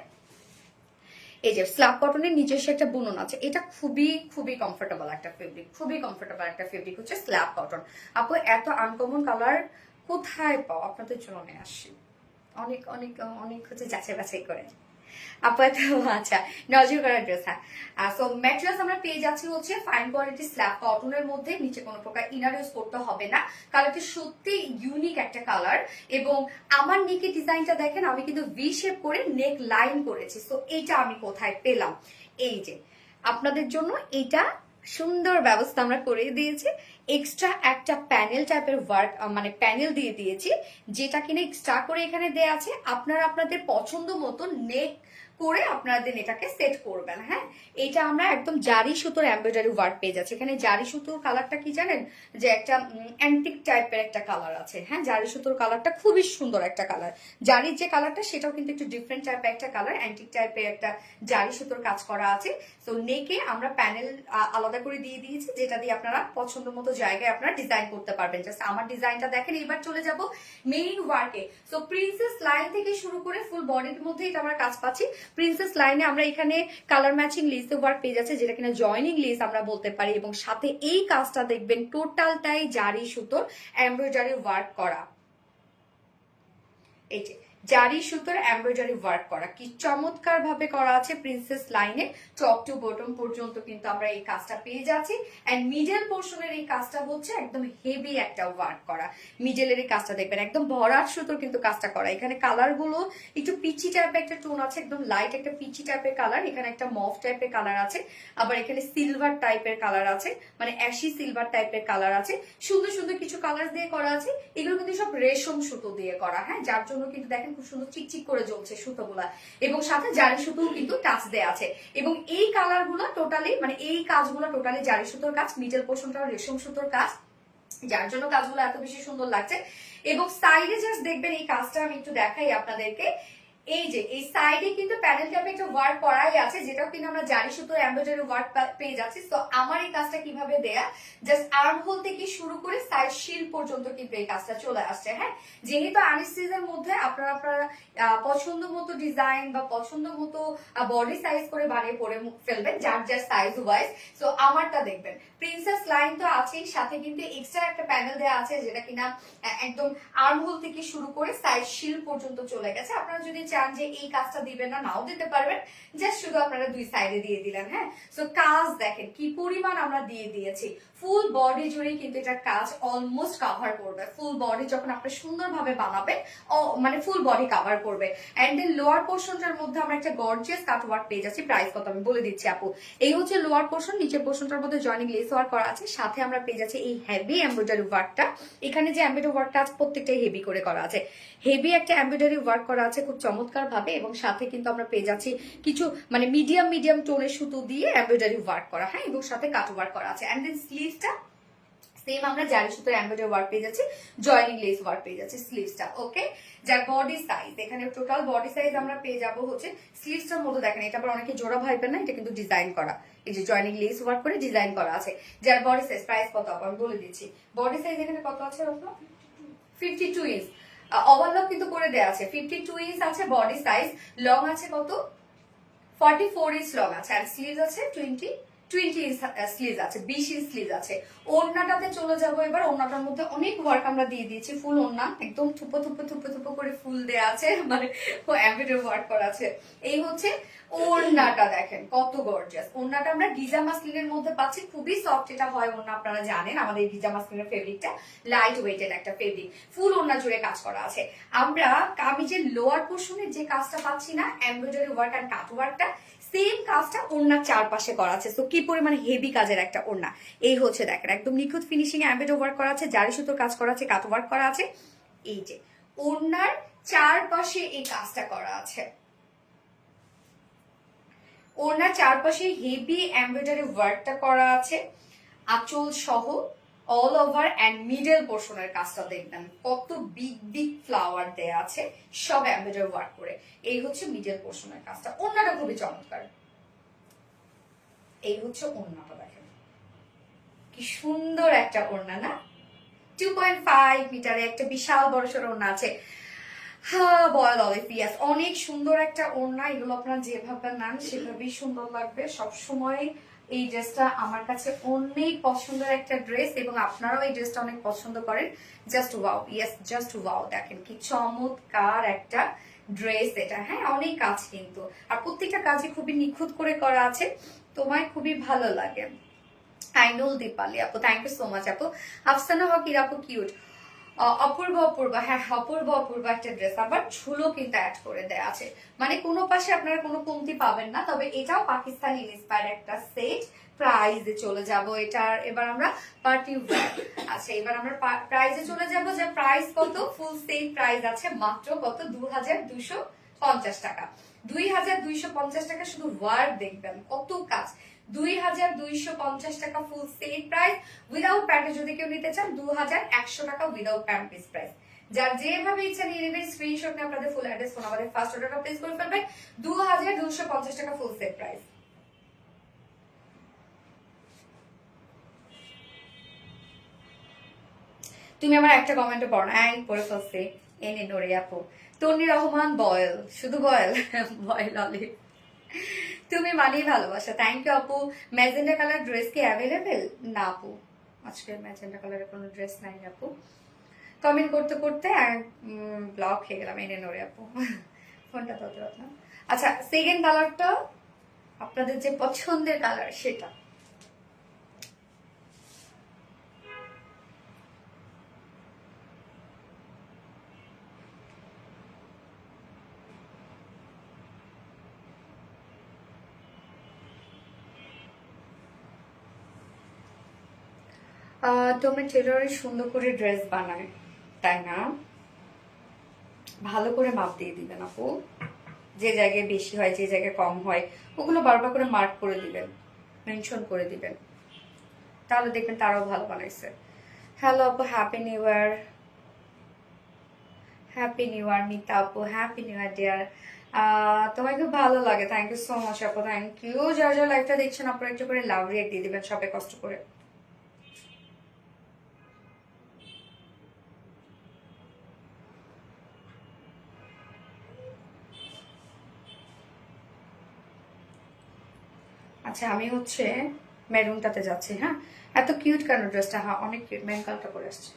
এই যে স্ল্যাব কটনের নিজস্ব একটা বুনন আছে। এটা খুবই খুবই কমফোর্টেবল একটা ফেব্রিক, খুবই কমফোর্টেবল একটা ফেব্রিক হচ্ছে স্ল্যাব কটন। আপু এত আনকমন কালার কোথায় পাও? আপনাদের জন্য নিয়ে আসি, অনেক অনেক অনেক হচ্ছে যাচাই বাছাই করে আপাতত। আচ্ছা, নজর করার ড্রেস। হ্যাঁ, সো ম্যাটেরিয়ালস আমরা পেয়ে যাচ্ছি হচ্ছে ফাইন কোয়ালিটি স্ল্যাব কটনের মধ্যে, নিচে কোনো প্রকার ইনার ইউজ করতে হবে না। কালারটি সত্যি ইউনিক একটা কালার, এবং আমার নেকের ডিজাইনটা দেখেন, আমি কিন্তু ভি শেপ করে নেক লাইন করেছি। সো এইটা আমি কোথায় পেলাম? এই যে আপনাদের জন্য এইটা সুন্দর ব্যবস্থা আমরা করে দিয়েছি। এক্সট্রা একটা প্যানেল টাইপের ওয়ার্ক, মানে প্যানেল দিয়ে দিয়েছি, যেটা কিনা এক্সট্রা করে এখানে দেয়া আছে। আপনারা আপনাদের পছন্দ মতো নেক করে আপনাদের এটাকে সেট করবেন। হ্যাঁ, এটা আমরা একদম জারি সুতোর এমব্রয়ডারি ওয়ার্ক পেয়ে যাচ্ছি। এখানে জারি সুতোর কালারটা কি জানেন, যে একটা অ্যান্টিক টাইপের একটা কালার আছে। হ্যাঁ, জারি সুতোর কালারটা খুবই সুন্দর একটা কালার। জারির যে কালারটা সেটাও কিন্তু একটু ডিফারেন্ট টাইপের একটা কালার, অ্যান্টিক টাইপের একটা জারি সুতোর কাজ করা আছে। তো নেকে আমরা প্যানেল আলাদা করে দিয়ে দিয়েছি, যেটা দিয়ে আপনারা পছন্দ মতো জায়গায় আপনারা ডিজাইন করতে পারবেন। জাস্ট আমার ডিজাইনটা দেখেন। এবার চলে যাব মেইন ওয়ার্কে। সো প্রিন্সেস লাইন থেকে শুরু করে ফুল বডির মধ্যে এটা আমরা কাজ পাচ্ছি। প্রিন্সেস লাইনে আমরা এখানে কালার ম্যাচিং লেস ওয়ার্ক পেয়ে যাচ্ছে, যেটা কিনা জয়নিং লেস আমরা বলতে পারি, এবং সাথে এই কাজটা দেখবেন টোটালটাই জারি সুতোর এমব্রয়ডারি ওয়ার্ক করা। এই যে জারি সুতোর এমব্রয়ডারি ওয়ার্ক করা, কি চমৎকার ভাবে করা আছে। প্রিন্সেস লাইনে টপ টু বটম পর্যন্ত কিন্তু আমরা এই কাজটা পেয়ে যাচ্ছি। এন্ড মিডল পোর্শনের এই কাজটা হচ্ছে একদম হেভি একটা ওয়ার্ক করা। মিডলের এই কাজটা দেখবেন একদম ভরাট সুতোর কিন্তু কাজটা করা। এখানে কালার গুলো একটু পিচি টাইপের একটা টোন আছে, একদম লাইট একটা পিচি টাইপের কালার। এখানে একটা মফ টাইপের কালার আছে, আবার এখানে সিলভার টাইপের কালার আছে, মানে অ্যাশি সিলভার টাইপের কালার আছে। সুন্দর সুন্দর কিছু কালার দিয়ে করা আছে। এগুলো কিন্তু সব রেশম সুতো দিয়ে করা। হ্যাঁ, যার জন্য কিন্তু দেখেন খুব সুন্দর চিকচিক করে জ্বলছে সুতোগুলা, এবং সাথে জারি সুতোও কিন্তু টাচ দেয়া আছে। এবং এই কালার গুলা টোটালি, মানে এই কাজগুলো টোটালি জারি সুতোর কাজ, মিডল পোর্শনটা রেশম সুতোর কাজ, যার জন্য কাজগুলো এত বেশি সুন্দর লাগছে। এবং সাইডে জাস্ট দেখবেন এই কাজটা আমি একটু দেখাই আপনাদেরকে। এই যে এই সাইডে কিন্তু প্যানেল টাইপে একটা ওয়ার্ক করাই আছে, যেটাও কিন্তু আমরা জারি সুতোর এমব্রয়ডারি ওয়ার্ক পেয়ে যাচ্ছি। তো আমার এই কাজটা কিভাবে দেয়া, জাস্ট আর্ম হোল থেকে শুরু করে সাইড শিল পর্যন্ত কিন্তু এই কাজটা চলে আসছে। হ্যাঁ, যেহেতু আনিস্টিজের মধ্যে আপনারা পছন্দ মতো ডিজাইন বা পছন্দ মতো বডি সাইজ করে বানিয়ে পরে ফেলবেন, যার যার সাইজ ওয়াইজ। তো আমারটা দেখবেন প্রিন্সেস লাইন তো আছেই, সাথে কিন্তু এক্সট্রা একটা প্যানেল দেওয়া আছে, যেটা কিনা একদম আর্ম হোল থেকে শুরু করে সাইড শিল পর্যন্ত চলে গেছে। আপনারা যদি চান যে এই কাজটা দিবেন না, নাও দিতে পারবেন, জাস্ট শুধু আপনারা দুই সাইডে দিয়ে দিলেন। হ্যাঁ, সো কাজ দেখেন কি পরিমাণ আমরা দিয়ে দিয়েছি। ফুল বডি জুড়ে কিন্তু এটা কাজ অলমোস্ট কাভার করবে। ফুল বডি যখন আপনি সুন্দরভাবে বানাবেন, মানে ফুল বডি কাভার করবে। এন্ড দেন লোয়ার পোর্শনটার মধ্যে আমরা একটা গর্জিয়াস কাট ওয়ার্ক পেয়ে যাচ্ছি। প্রাইস কত আমি বলে দিচ্ছি আপু। এই হচ্ছে লোয়ার পোর্শন, নিচের পোর্শনটার মধ্যে জয়নিং লেস ওয়ার্ক করা আছে, সাথে আমরা পেয়ে যাচ্ছি এই হেভি এমব্রয়ডারি ওয়ার্কটা। এখানে যে এমব্রয়ডারি ওয়ার্কটা আছে প্রত্যেকটাই হেভি করে করা আছে, হেভি একটা এমব্রয়ডারি ওয়ার্ক করা আছে খুব চমৎকার ভাবে। এবং সাথে কিন্তু আমরা পেয়ে যাচ্ছি কিছু মানে মিডিয়াম টোনের সুতো দিয়ে এমব্রয়ডারি ওয়ার্ক করা। হ্যাঁ, এবং সাথে কাট ওয়ার্ক করা আছে। এন্ড দেন সেম আমরা জারি সুতোর এমব্রয়ডারি ওয়ার্ক পেয়ে যাচ্ছি, জয়েনিং লেস ওয়ার্ক পেয়ে যাচ্ছি স্লিভসটা। ওকে, যার বডি সাইজ, এখানে টোটাল বডি সাইজ আমরা পেয়ে যাবো হচ্ছে স্লিভসটার মতো। দেখেন এটা আবার অনেকে জোড়া ভাইবেন না, এটা কিন্তু ডিজাইন করা, এই যে জয়েনিং লেস ওয়ার্ক করে ডিজাইন করা আছে। যার বডি সাইজ, প্রাইস কত আমি বলে দিচ্ছি। বডি সাইজ এখানে কত আছে আপনার? 52 ইঞ্চ। ওভারলক কিন্তু করে দেওয়া আছে, 52 ইঞ্চ আছে বডি সাইজ। লং আছে কত? 44 ইঞ্চ লং আছে। আর স্লিভ আছে 20 ইঞ্চ স্লিভ আছে, 20 ইঞ্চ স্লিভ আছে। ওড়নাটাতে চলে যাবো এবার। ওড়নাটার মধ্যে অনেক ওয়ার্ক আমরা দিয়ে দিয়েছি, ফুল ওড়না, একদম থুপো থুপো থুপো থুপো করে ফুল দেওয়া আছে, মানে এমব্রয়ডারি ওয়ার্ক করা আছে। এই হচ্ছে ওড়নাটা, দেখেন কত গর্জিয়াস। ওড়নাটা আমরা গিজা মাসলিনের মধ্যে পাচ্ছি, খুবই সফট এটা হয় ওড়না, আপনারা জানেন আমাদের গিজা মাসলিনের ফেব্রিকটা লাইট ওয়েটেড একটা ফেব্রিক। ফুল ওড়না জুড়ে কাজ করা আছে। আমরা কামিজের লোয়ার পোর্শনে যে কাজটা পাচ্ছি না, এমব্রয়ডারি ওয়ার্ক আর কাট ওয়ার্কটা, সেম কাজটা ওড়নার চারপাশে করা আছে। তো কি পরিমাণে হেভি কাজের একটা ওড়না। এই হচ্ছে দেখেন একদম নিখুঁত ফিনিশিং এ এমব্রয়ডারি ওয়ার্ক করা আছে, জারি সুতোর কাজ করা আছে, কাট ওয়ার্ক করা আছে। এই যে ওড়নার চারপাশে এই কাজটা করা আছে, ওড়নার চারপাশে হেভি এমব্রয়ডারি ওয়ার্কটা করা আছে, আঁচল সহ অল ওভার অ্যান্ড মিডল পোর্শনের কাজটা দেখবেন কত বিগ বিগ ফ্লাওয়ার দেয়া আছে, সব এমব্রয়ডারি ওয়ার্ক করে। এই হচ্ছে মিডল পোর্শনের কাজটা। ওড়নাটা খুবই চমৎকার। এই হচ্ছে ওড়নাটা, দেখেন কি সুন্দর একটা ওড়না না? 2.5 মিটারে একটা বিশাল বড় সড়ো ওড়না আছে। হ্যাঁ, বয়েল অলিভ, ইয়াস, অনেক সুন্দর একটা ওড়না। এগুলো আপনারা যেভাবে নেন সেভাবেই সুন্দর লাগবে। সবসময় এই ড্রেসটা আমার কাছে অনেক পছন্দের একটা ড্রেস, এবং আপনারাও এই ড্রেসটা অনেক পছন্দ করেন। Just wow, yes, just wow. দেখেন কি চমৎকার একটা ড্রেস এটা। হ্যাঁ, অনেক কাজ কিন্তু, আর প্রত্যেকটা কাজে খুবই নিখুঁত করে করা আছে। তোমায় খুবই ভালো লাগে। আইনুল দীপালি আপু, থ্যাংক ইউ সো মাচ আপু। আফসানা হকির আপু, কিউট। অপূর্ব অপূর্ব, হ্যাঁ অপূর্ব অপূর্ব একটা ড্রেস। আবার ঝুলো কিন্তু অ্যাড করে দেয়া আছে, মানে কোনো পাশে আপনারা কোনো কমতি পাবেন না। তবে এটাও পাকিস্তানি ইন্সপায়ার্ড একটা সেট। প্রাইজে চলে যাব এটার এবার আমরা পার্টি ওয়্যার। আচ্ছা, এবার আমরা প্রাইজে চলে যাব, যে প্রাইস কত, ফুল সেট প্রাইস আছে মাত্র কত, 2250 টাকা। 2250 টাকা শুধু ওয়ার্ক দেখবেন, কত কাজ। 2250 টাকা ফুল সেট প্রাইস। উইদাউট প্যান্টে যদি কেউ নিতে চান 2100 টাকা উইদাউট প্যান্ট পিস প্রাইস। যার যেভাবে ইচ্ছা নিয়ে নেবেন, স্ক্রিনশট নিয়ে আপনাদের ফুল অ্যাড্রেস ফোন আমাদের ফার্স্ট অর্ডারটা প্লেস করে ফেলবেন। 2250 টাকা ফুল সেট প্রাইস। তুমি আমার একটা কমেন্টে পড়ো না, পড়ে ফেলছে। এনে নোরে আপু, তন্নি রহমান, বয়েল, শুধু বয়েল, বয়েল অলিভ, তুমি মানেই ভালোবাসা। থ্যাংক ইউ আপু। ম্যাজেন্ডা কালার ড্রেস কি অ্যাভেলেবেল? না আপু, আজকে ম্যাজেন্ডা কালারের কোনো ড্রেস নাই আপু। কমেন্ট করতে করতে ব্লক হয়ে গেলাম। এনে নোরে আপু, ফোনটা তো না। আচ্ছা, সেকেন্ড কালারটা আপনাদের যে পছন্দের কালার সেটা। তোমার টেলরে সুন্দর করে ড্রেস বানায়, তাই না? ভালো করে মাপ দিয়ে দিবেন আপু। যে জায়গায় বেশি হয়, যে জায়গায় কম হয়, ওগুলো বারবার করে মার্ক করে দিবেন, মেনশন করে দিবেন, তাহলে দেখবেন তারাও ভালো বানাইছে। হ্যালো আপু, happy new year. Happy new ইয়ার মিতা আপু, হ্যাপি নিউ ইয়ার ডিয়ার। তোমায় খুব ভালো লাগে, থ্যাংক ইউ সো মাচ আপু, থ্যাংক ইউ। যারা যারা লাইভটা দেখছেন আপনারা একটু করে লাভ রিয়েক্ট দিয়ে দিবেন সবাই কষ্ট করে। আচ্ছা, আমি হচ্ছে মেরুনটাতে যাচ্ছি। হ্যাঁ, এত কিউট কেন ড্রেসটা? হ্যাঁ, অনেক কিউট, মেরুন কালারটা পরে আসছে।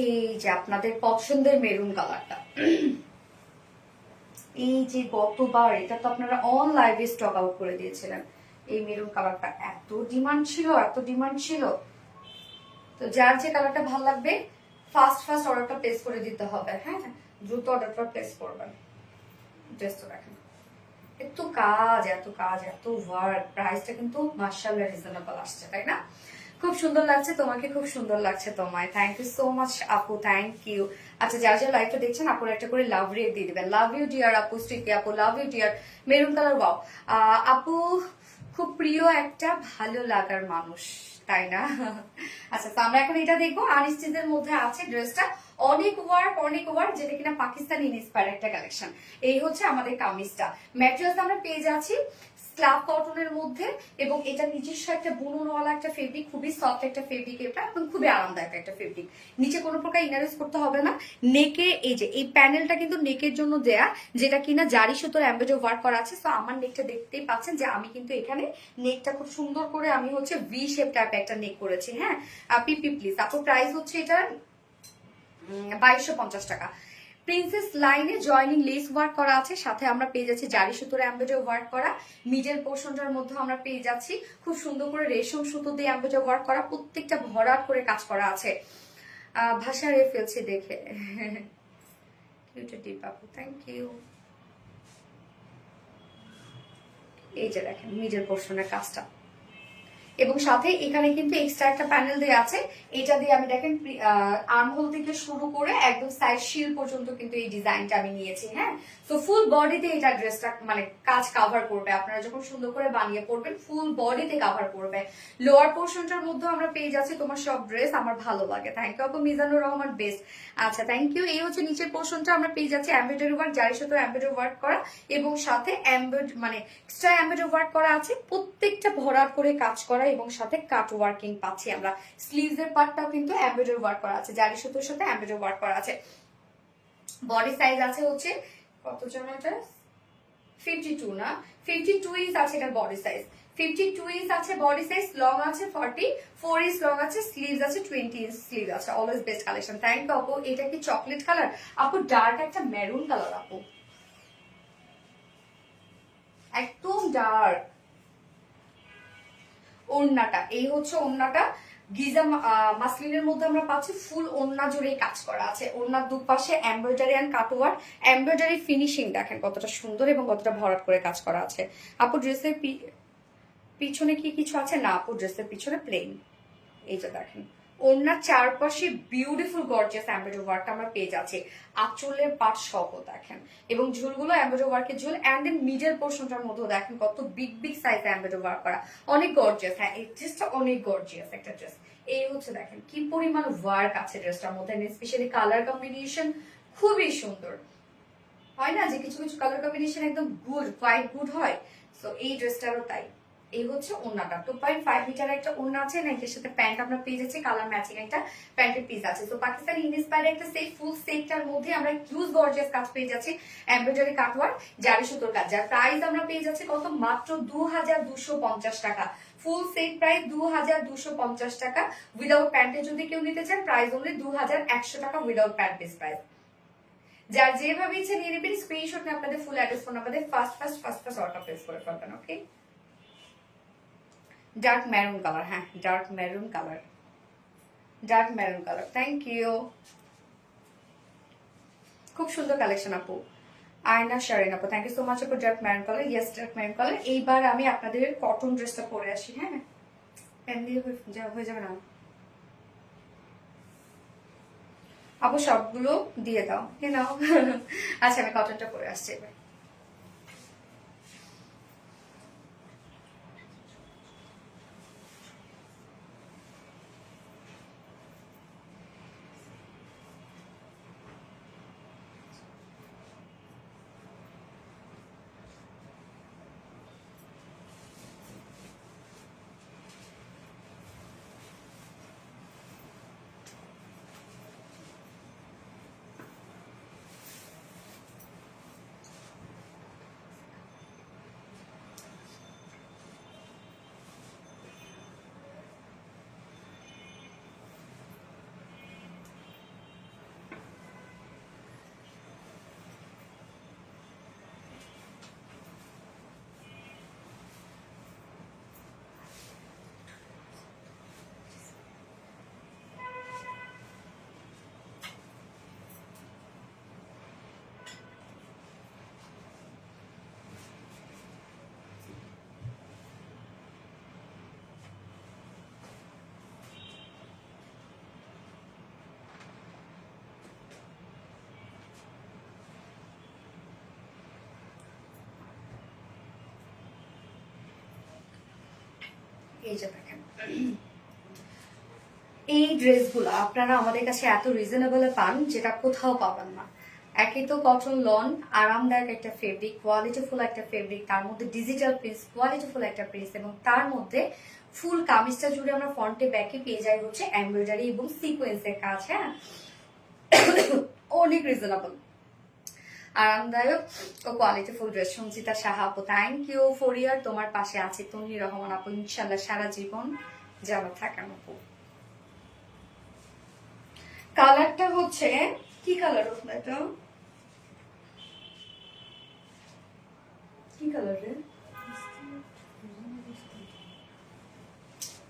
এই যে আপনাদের পছন্দের মেরুন কালারটা, এই যে গতবার এটা তো আপনারা অন লাইভে স্টক আউট করে দিয়েছিলেন। এই মেরুন কালারটা এত ডিমান্ড ছিল, এত ডিমান্ড ছিল। তো যার যে কালারটা ভালো লাগবে ফার্স্ট ফার্স্ট অর্ডারটা প্লেস করে দিতে হবে। হ্যাঁ, দ্রুত অর্ডারটা প্লেস করবেন। ড্রেসটা দেখেন, এত কাজ এত কাজ এত ওয়ার্ক, প্রাইসটা কিন্তু মাশাআল্লাহ রিজনেবল আসছে, তাই না? খুব সুন্দর লাগছে তোমাকে, খুব সুন্দর লাগছে তোমায়। থ্যাংক ইউ সো মাচ আপু, থ্যাংক ইউ। আচ্ছা, যারা যারা লাইভটা দেখছেন আপুর একটা করে লাভ রেট দিয়ে দিবেন। লাভ ইউ ডিয়ার আপু, স্ট্রিকি আপু, love you dear. Maroon colour, wow আপু, খুব প্রিয় একটা ভালো লাগার মানুষ, তাই না? আচ্ছা, তো আমরা এখন এটা দেখবো। আনস্টিচের মধ্যে আছে ড্রেসটা, অনেক ওয়ার্ক, যেটা কিনা পাকিস্তানি ইন্সপায়ার একটা কালেকশন। এই হচ্ছে আমাদের কামিজটা। ম্যাটেরিয়ালস আমরা পেয়ে যাচ্ছি স্ল্যাব কটনের মধ্যে, এবং এটা নিজস্ব একটা বুননওয়ালা একটা ফেব্রিক, খুবই সফট একটা ফেব্রিক এটা, এবং খুবই আরামদায়ক একটা ফেব্রিক। নিচে কোনো প্রকার ইনার ইউজ করতে হবে না। নেকে এই যে এই প্যানেলটা কিন্তু নেকের জন্য দেয়া, যেটা কিনা জারি সুতোর এমব্রয়ডারি ওয়ার্ক করা আছে। সো আমার নেকটা দেখতেই পাচ্ছেন যে আমি কিন্তু এখানে নেকটা খুব সুন্দর করে আমি হচ্ছে ভি শেপ টাইপ একটা নেক করেছি। হ্যাঁ, পিপি প্লিজ আপু, প্রাইস হচ্ছে এটা 2250 টাকা। প্রিন্সেস লাইনে জয়নিং লেস ওয়ার্ক করা আছে, সাথে আমরা পেয়ে যাচ্ছি জারি সুতোর এমব্রয়ডারি ওয়ার্ক করা। মিডল পোর্শনটার মধ্যে আমরা পেয়ে যাচ্ছি খুব সুন্দর করে রেশম সুতো দিয়ে এমব্রয়ডারি ওয়ার্ক করা, প্রত্যেকটা ভরাট করে কাজ করা আছে। ভাষা রে ফেলছি দেখে। Thank you. এই যে দেখেন মিডল পোর্শনের কাজটা, এবং সাথে এখানে কিন্তু এক্সট্রা একটা প্যানেল দেওয়া আছে। এটা দিয়ে আমি দেখেন আর্মহোল থেকে শুরু করে একদম সাইড শিল পর্যন্ত কিন্তু এই ডিজাইনটা আমি নিয়েছি। হ্যাঁ, তো ফুল বডিতে এটা ড্রেসটা মানে কাজ কাভার করবে। আপনারা যখন সুন্দর করে বানিয়ে পড়বেন ফুল বডিতে কাভার করবে। লোয়ার পোর্শনটার মধ্যে আমরা পেয়ে যাচ্ছি তোমার সব ড্রেস আমার ভালো লাগে। থ্যাংক ইউ আপু, মিজানুর রহমান বেস্ট। আচ্ছা, থ্যাংক ইউ। এই হচ্ছে নিচের পোর্শনটা আমরা পেয়ে যাচ্ছি এমব্রয়ডারি ওয়ার্ক, জারি সুতো এমব্রয়ডারি ওয়ার্ক করা, এবং সাথে মানে এক্সট্রা এমব্রয়ডারি ওয়ার্ক করা আছে, প্রত্যেকটা ভরাট করে কাজ করা, এবং সাথে কাট ওয়ার্কিং পাচ্ছি আমরা। স্লিভস এর পার্টটাও কিন্তু এমব্রয়ডারি ওয়ার্ক করা আছে, জারি সুতোর সাথে এমব্রয়ডারি ওয়ার্ক করা আছে। বডি সাইজ আছে হচ্ছে কত জন, এটা 52 না, 52 ইঞ্চ আছে এটার বডি সাইজ। 52 ইঞ্চ আছে বডি সাইজ, লং আছে 44 ইঞ্চ লং আছে, স্লিভস আছে 20 ইঞ্চ স্লিভ আছে। Always best collection. Thank you আপু। এটা কি চকলেট কালার আপু? ডার্ক একটা মেরুন কালার আপু, একদম ডার্ক। ওড়নাটা, এই হচ্ছে ওড়নাটা, গিজা মাসলিনের মধ্যে আমরা পাচ্ছি, ফুল ওড়না জুড়ে কাজ করা আছে। ওড়নার দুপাশে embroidery and cutwork, embroidery finishing দেখেন কতটা সুন্দর এবং কতটা ভরাট করে কাজ করা আছে। আপু ড্রেসের পিছনে কি কিছু আছে? না আপু, ড্রেসের পিছনে প্লেন। এই যে দেখেন ওড়নার চারপাশে বিউটিফুল গর্জিয়াস এমব্রয়ডারি ওয়ার্ক আমরা পেয়ে যাচ্ছি, আঁচলের পাট সহ দেখেন, এবং ঝুলগুলো এমব্রয়ডারি ওয়ার্কের ঝুল। এন্ড দেন মিডল পোর্শনটার মধ্যেও দেখেন কত big big size embroidery work করা, অনেক গর্জিয়াস। হ্যাঁ, এই ড্রেসটা অনেক গর্জিয়াস একটা ড্রেস। এই হচ্ছে দেখেন কি পরিমাণ ওয়ার্ক আছে ড্রেসটার মধ্যে, স্পেশালি কালার কম্বিনেশন খুবই সুন্দর। হয় না যে কিছু কিছু কালার কম্বিনেশন একদম গুড, কোয়াইট গুড হয়, সো এই ড্রেসটারও তাই। এই হচ্ছে ওড়নাটা, 2.5 মিটার একটা ওড়না আছে, নাইটের সাথে প্যান্ট আমরা পেয়ে যাচ্ছি, কালার ম্যাচিং একটা প্যান্টের পিস আছে। তো পাকিস্তানি ইন্সপায়ার একটা সেই ফুল সেটটার মধ্যে আমরা হিউজ গর্জিয়াস কাজ পেয়ে যাচ্ছি, এমব্রয়ডারি কাটওয়ার্ক, জারি সুতোর কাজ, যার প্রাইস আমরা পেয়ে যাচ্ছি কত, মাত্র 2250 টাকা। ফুল সেট প্রাইস 2250 টাকা। উইদাউট প্যান্টে যদি কেউ নিতে চান প্রাইস অনলি 2100 টাকা, উইদাউট প্যান্ট পিস প্রাইস। যার যেভাবে ইচ্ছে নিয়ে নেবেন, স্ক্রিনশট নিয়ে আপনাদের full address phone number first order place করে ফেলবেন। ওকে, ডার্ক মেরুন কালার, হ্যাঁ dark maroon colour, dark maroon colour. Thank you, খুব সুন্দর কালেকশন আপু। আয়না শারিন আপু, থ্যাংক ইউ সো মাচ আপু। Dark maroon colour, yes dark maroon colour. এইবার আমি আপনাদের কটন ড্রেসটা পরে আসি। হ্যাঁ, প্যান দিয়ে হয়ে যাবে না আপু, সবগুলো দিয়ে দাও, নাও। আচ্ছা, আমি কটনটা পরে আসছি এবার। এই যে দেখেন এই ড্রেসগুলো আপনারা আমাদের কাছে এত রিজনেবলে পান যেটা কোথাও পাবেন না। একই তো কটন লন, আরামদায়ক একটা ফেব্রিক, কোয়ালিটিফুল একটা ফেব্রিক, তার মধ্যে ডিজিটাল প্রিন্স, কোয়ালিটিফুল একটা প্রিন্স, এবং তার মধ্যে ফুল কামিজটা জুড়ে আমরা ফ্রন্টে ব্যাকে পেয়ে যাই হচ্ছে এমব্রয়ডারি এবং সিকোয়েন্সের কাজ। হ্যাঁ, অনেক রিজনেবল, আরামদায়ক ও কোয়ালিটিফুল ড্রেস। সঞ্চিতা সাহা আপু, থ্যাংক ইউ। ফরিয়ার তোমার পাশে আছে তন্নি রহমান আপু, ইনশাল্লাহ সারা জীবন যেন থাকেন আপু। কালারটা হচ্ছে কি কালার? এটা কি কালার রে?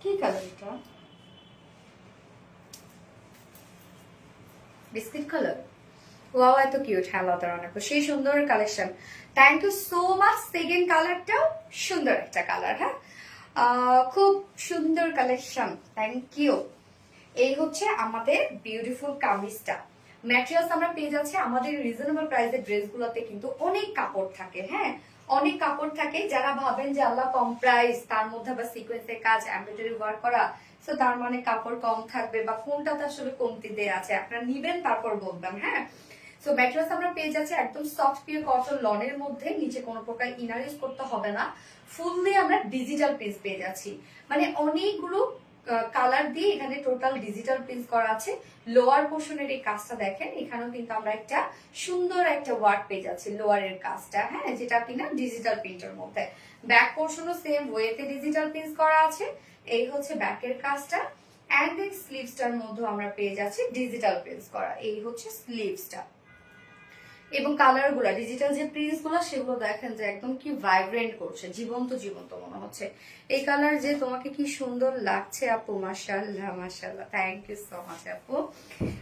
কি কালার এটা? Biscuit colour. ওয়াও, এত কিউট। হ্যালো তার অনেক সেই সুন্দর collection. Thank you so much. Second কালারটাও সুন্দর একটা কালার। হ্যাঁ, খুব সুন্দর কালেকশন, থ্যাংক ইউ। এই হচ্ছে আমাদের বিউটিফুল কামিজটা। ম্যাটেরিয়ালস আমরা পেয়ে যাচ্ছি আমাদের রিজনেবল প্রাইসের ড্রেসগুলোতে কিন্তু অনেক কাপড় থাকে। হ্যাঁ, অনেক কাপড় থাকে। যারা ভাবেন যে আল্লাহ কম প্রাইস, তার মধ্যে আবার সিকোয়েন্সের কাজ, এমব্রয়ডারি ওয়ার্ক করা, তো তার মানে কাপড় কম থাকবে বা কোনটাতে আসলে কমতি দেয়া আছে, আপনারা নিবেন তারপর বলবেন। হ্যাঁ, সো ম্যাটেরিয়ালস আমরা পেয়ে যাচ্ছি একদম সফট পিওর কটন লনের মধ্যে, নিচে কোনো প্রকার ইনার ইউজ করতে হবে না। ফুললি আমরা ডিজিটাল পিস পেয়ে যাচ্ছি, মানে অনেকগুলো কালার দিয়ে এখানে টোটাল ডিজিটাল প্রিন্ট করা আছে। লোয়ার পোর্শনের এই কাজটা দেখেন, এখানেও কিন্তু আমরা একটা সুন্দর একটা ওয়ার্ক পেয়ে যাচ্ছি লোয়ারের কাজটা। হ্যাঁ, যেটা কিনা ডিজিটাল প্রিন্টের মধ্যে। ব্যাক পোর্শনও সেম ওয়েতে ডিজিটাল প্রিন্ট করা আছে। এই হচ্ছে ব্যাকের কাজটা, এন্ড দেন স্লিভসটার মধ্যে আমরা পেয়ে যাচ্ছি ডিজিটাল প্রিন্ট করা। এই হচ্ছে স্লিভসটা, এবং কালার গুলা ডিজিটাল যে প্রিন্টস গুলো সেগুলো দেখেন যে একদম কি ভাইব্রেন্ট করছে, জীবন্ত জীবন্ত মনে হচ্ছে। এই কালার যে তোমাকে কি সুন্দর লাগছে আপু, মাশাআল্লাহ মাশাআল্লাহ, থ্যাংক ইউ সো মাচ আপু।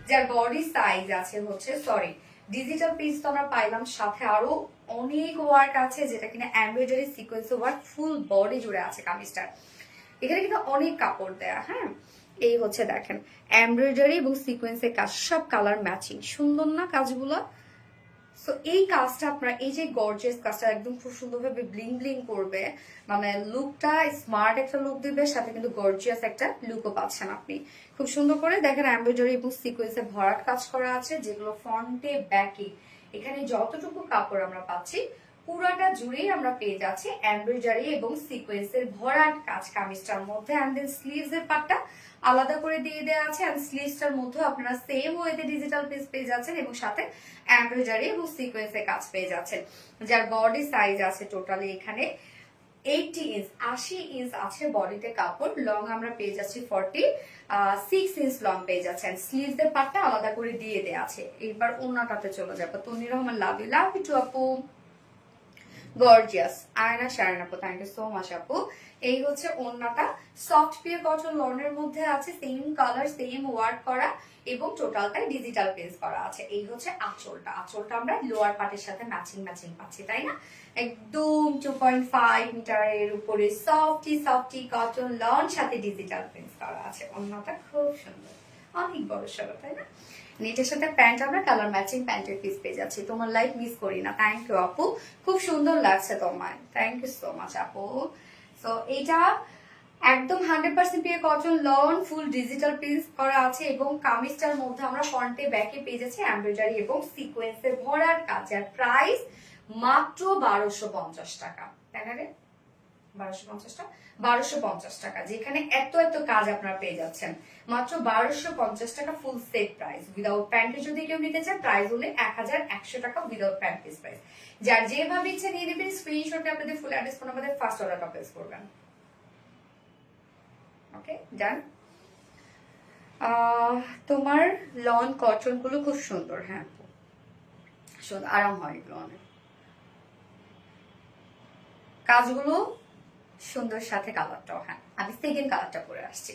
যার বডি সাইজ আছে হচ্ছে, সরি, ডিজিটাল প্রিন্টস তো আমরা পাইলাম, সাথে আরো অনেক ওয়ার্ক আছে যেটা কিনা এমব্রয়ডারি সিকোয়েন্স ওয়ার্ক ফুল বডি জুড়ে আছে কামিজটার। এখানে কিন্তু অনেক কাপড় দেয়া। হ্যাঁ, এই হচ্ছে দেখেন এমব্রয়ডারি এবং সিকোয়েন্সের কাজ, সব কালার ম্যাচিং, সুন্দর না কাজগুলো? সো এই কাজটা আপনারা, এই যে গর্জিয়াস কাজটা একদম খুব সুন্দরভাবে ব্লিং ব্লিং করবে, মানে লুকটা স্মার্ট একটা লুক দিবে, সাথে কিন্তু গর্জিয়াস একটা লুকও পাচ্ছেন আপনি। খুব সুন্দর করে দেখেন এমব্রয়ডারি এবং সিকোয়েন্সে ভরাট কাজ করা আছে, যেগুলো ফ্রন্টে ব্যাকে এখানে যতটুকু কাপড় আমরা পাচ্ছি পুরাটা জুড়েই আমরা পেয়ে যাচ্ছি এমব্রয়ডারি এবং সিকোয়েন্সের ভরাট কাজ কামিজটার মধ্যে। এন্ড দেন স্লিভস এর পার্টটা আলাদা করে দিয়ে দেওয়া আছে, এন্ড স্লিভসটার মধ্যে আপনারা সেম ওয়েতে ডিজিটাল পিস পেয়ে যাচ্ছেন, এবং সাথে এমব্রয়ডারি এবং সিকোয়েন্সের কাজ পেয়ে যাচ্ছেন। যার বডি সাইজ আছে টোটালি এখানে 80 ইঞ্চ, 80 ইঞ্চ আছে বডিতে কাপড়। লং আমরা পেয়ে যাচ্ছি 46 ইঞ্চ লং পেয়ে যাচ্ছেন। স্লিভস এর পার্টটা আলাদা করে দিয়ে দেওয়া আছে। এবার ওনাটাতে চলে যাবো। তন্নি রহমান, লাভ ইউ টু আপু, গর্জিয়াস। আয়না শায়না আপু, থ্যাংক ইউ সো মাচ আপু। এই হচ্ছে ওড়নাটা, সফট পিওর কটন লনের মধ্যে আছে, সেম কালার সেম ওয়ার্ক করা, এবং টোটালটাই ডিজিটাল পেজ করা আছে। এই হচ্ছে আঁচলটা, আঁচলটা আমরা লোয়ার পার্টের সাথে ম্যাচিং ম্যাচিং পাচ্ছি, তাই না? একদম 2.5 মিটারের উপরে সফটি সফটি কটন লন, সাথে ডিজিটাল প্রিন্ট করা আছে। ওড়নাটা খুব সুন্দর, অনেক বড় সড়ো, তাই না? নেটের সাথে প্যান্ট আমরা কালার ম্যাচিং প্যান্টের পিস পেয়ে যাচ্ছি। তোমার লাইক মিস করি না, থ্যাংক ইউ আপু, খুব সুন্দর লাগছে তোমায়, থ্যাংক ইউ সো মাচ আপু। সো এটা একদম 100% pure cotton loan, full digital print করা আছে, এবং কামিজটার মধ্যে আমরা ফ্রন্টে ব্যাকে পেয়ে যাচ্ছি এমব্রয়ডারি এবং সিকোয়েন্সের ভরাট কাজ। আর প্রাইস মাত্র 1250 টাকা, তাই না রে? 1250 টাকা, যেখানে এত এত কাজ আপনারা পেয়ে যাচ্ছেন মাত্র 1250 টাকা ফুল সেট প্রাইস। উইদাউট প্যান্টে যদি কেউ নিতে চান প্রাইস হলে 1100 টাকা উইদাউট প্যান্ট পিস প্রাইস। যার যেভাবে ইচ্ছে নিয়ে নেবেন, স্ক্রিনশটে আপনাদের ফুল অ্যাড্রেস ফোন আমাদের ফার্স্ট অর্ডারটা প্লেস করবেন। ওকে, ডান। তোমার লন কটন গুলো খুব সুন্দর। হ্যাঁ, সুন্দর, আরাম হয় এগুলো অনেক, কাজগুলো সুন্দর, সাথে কালারটাও। হ্যাঁ, আমি সেকেন্ড কালারটা পরে আসছি।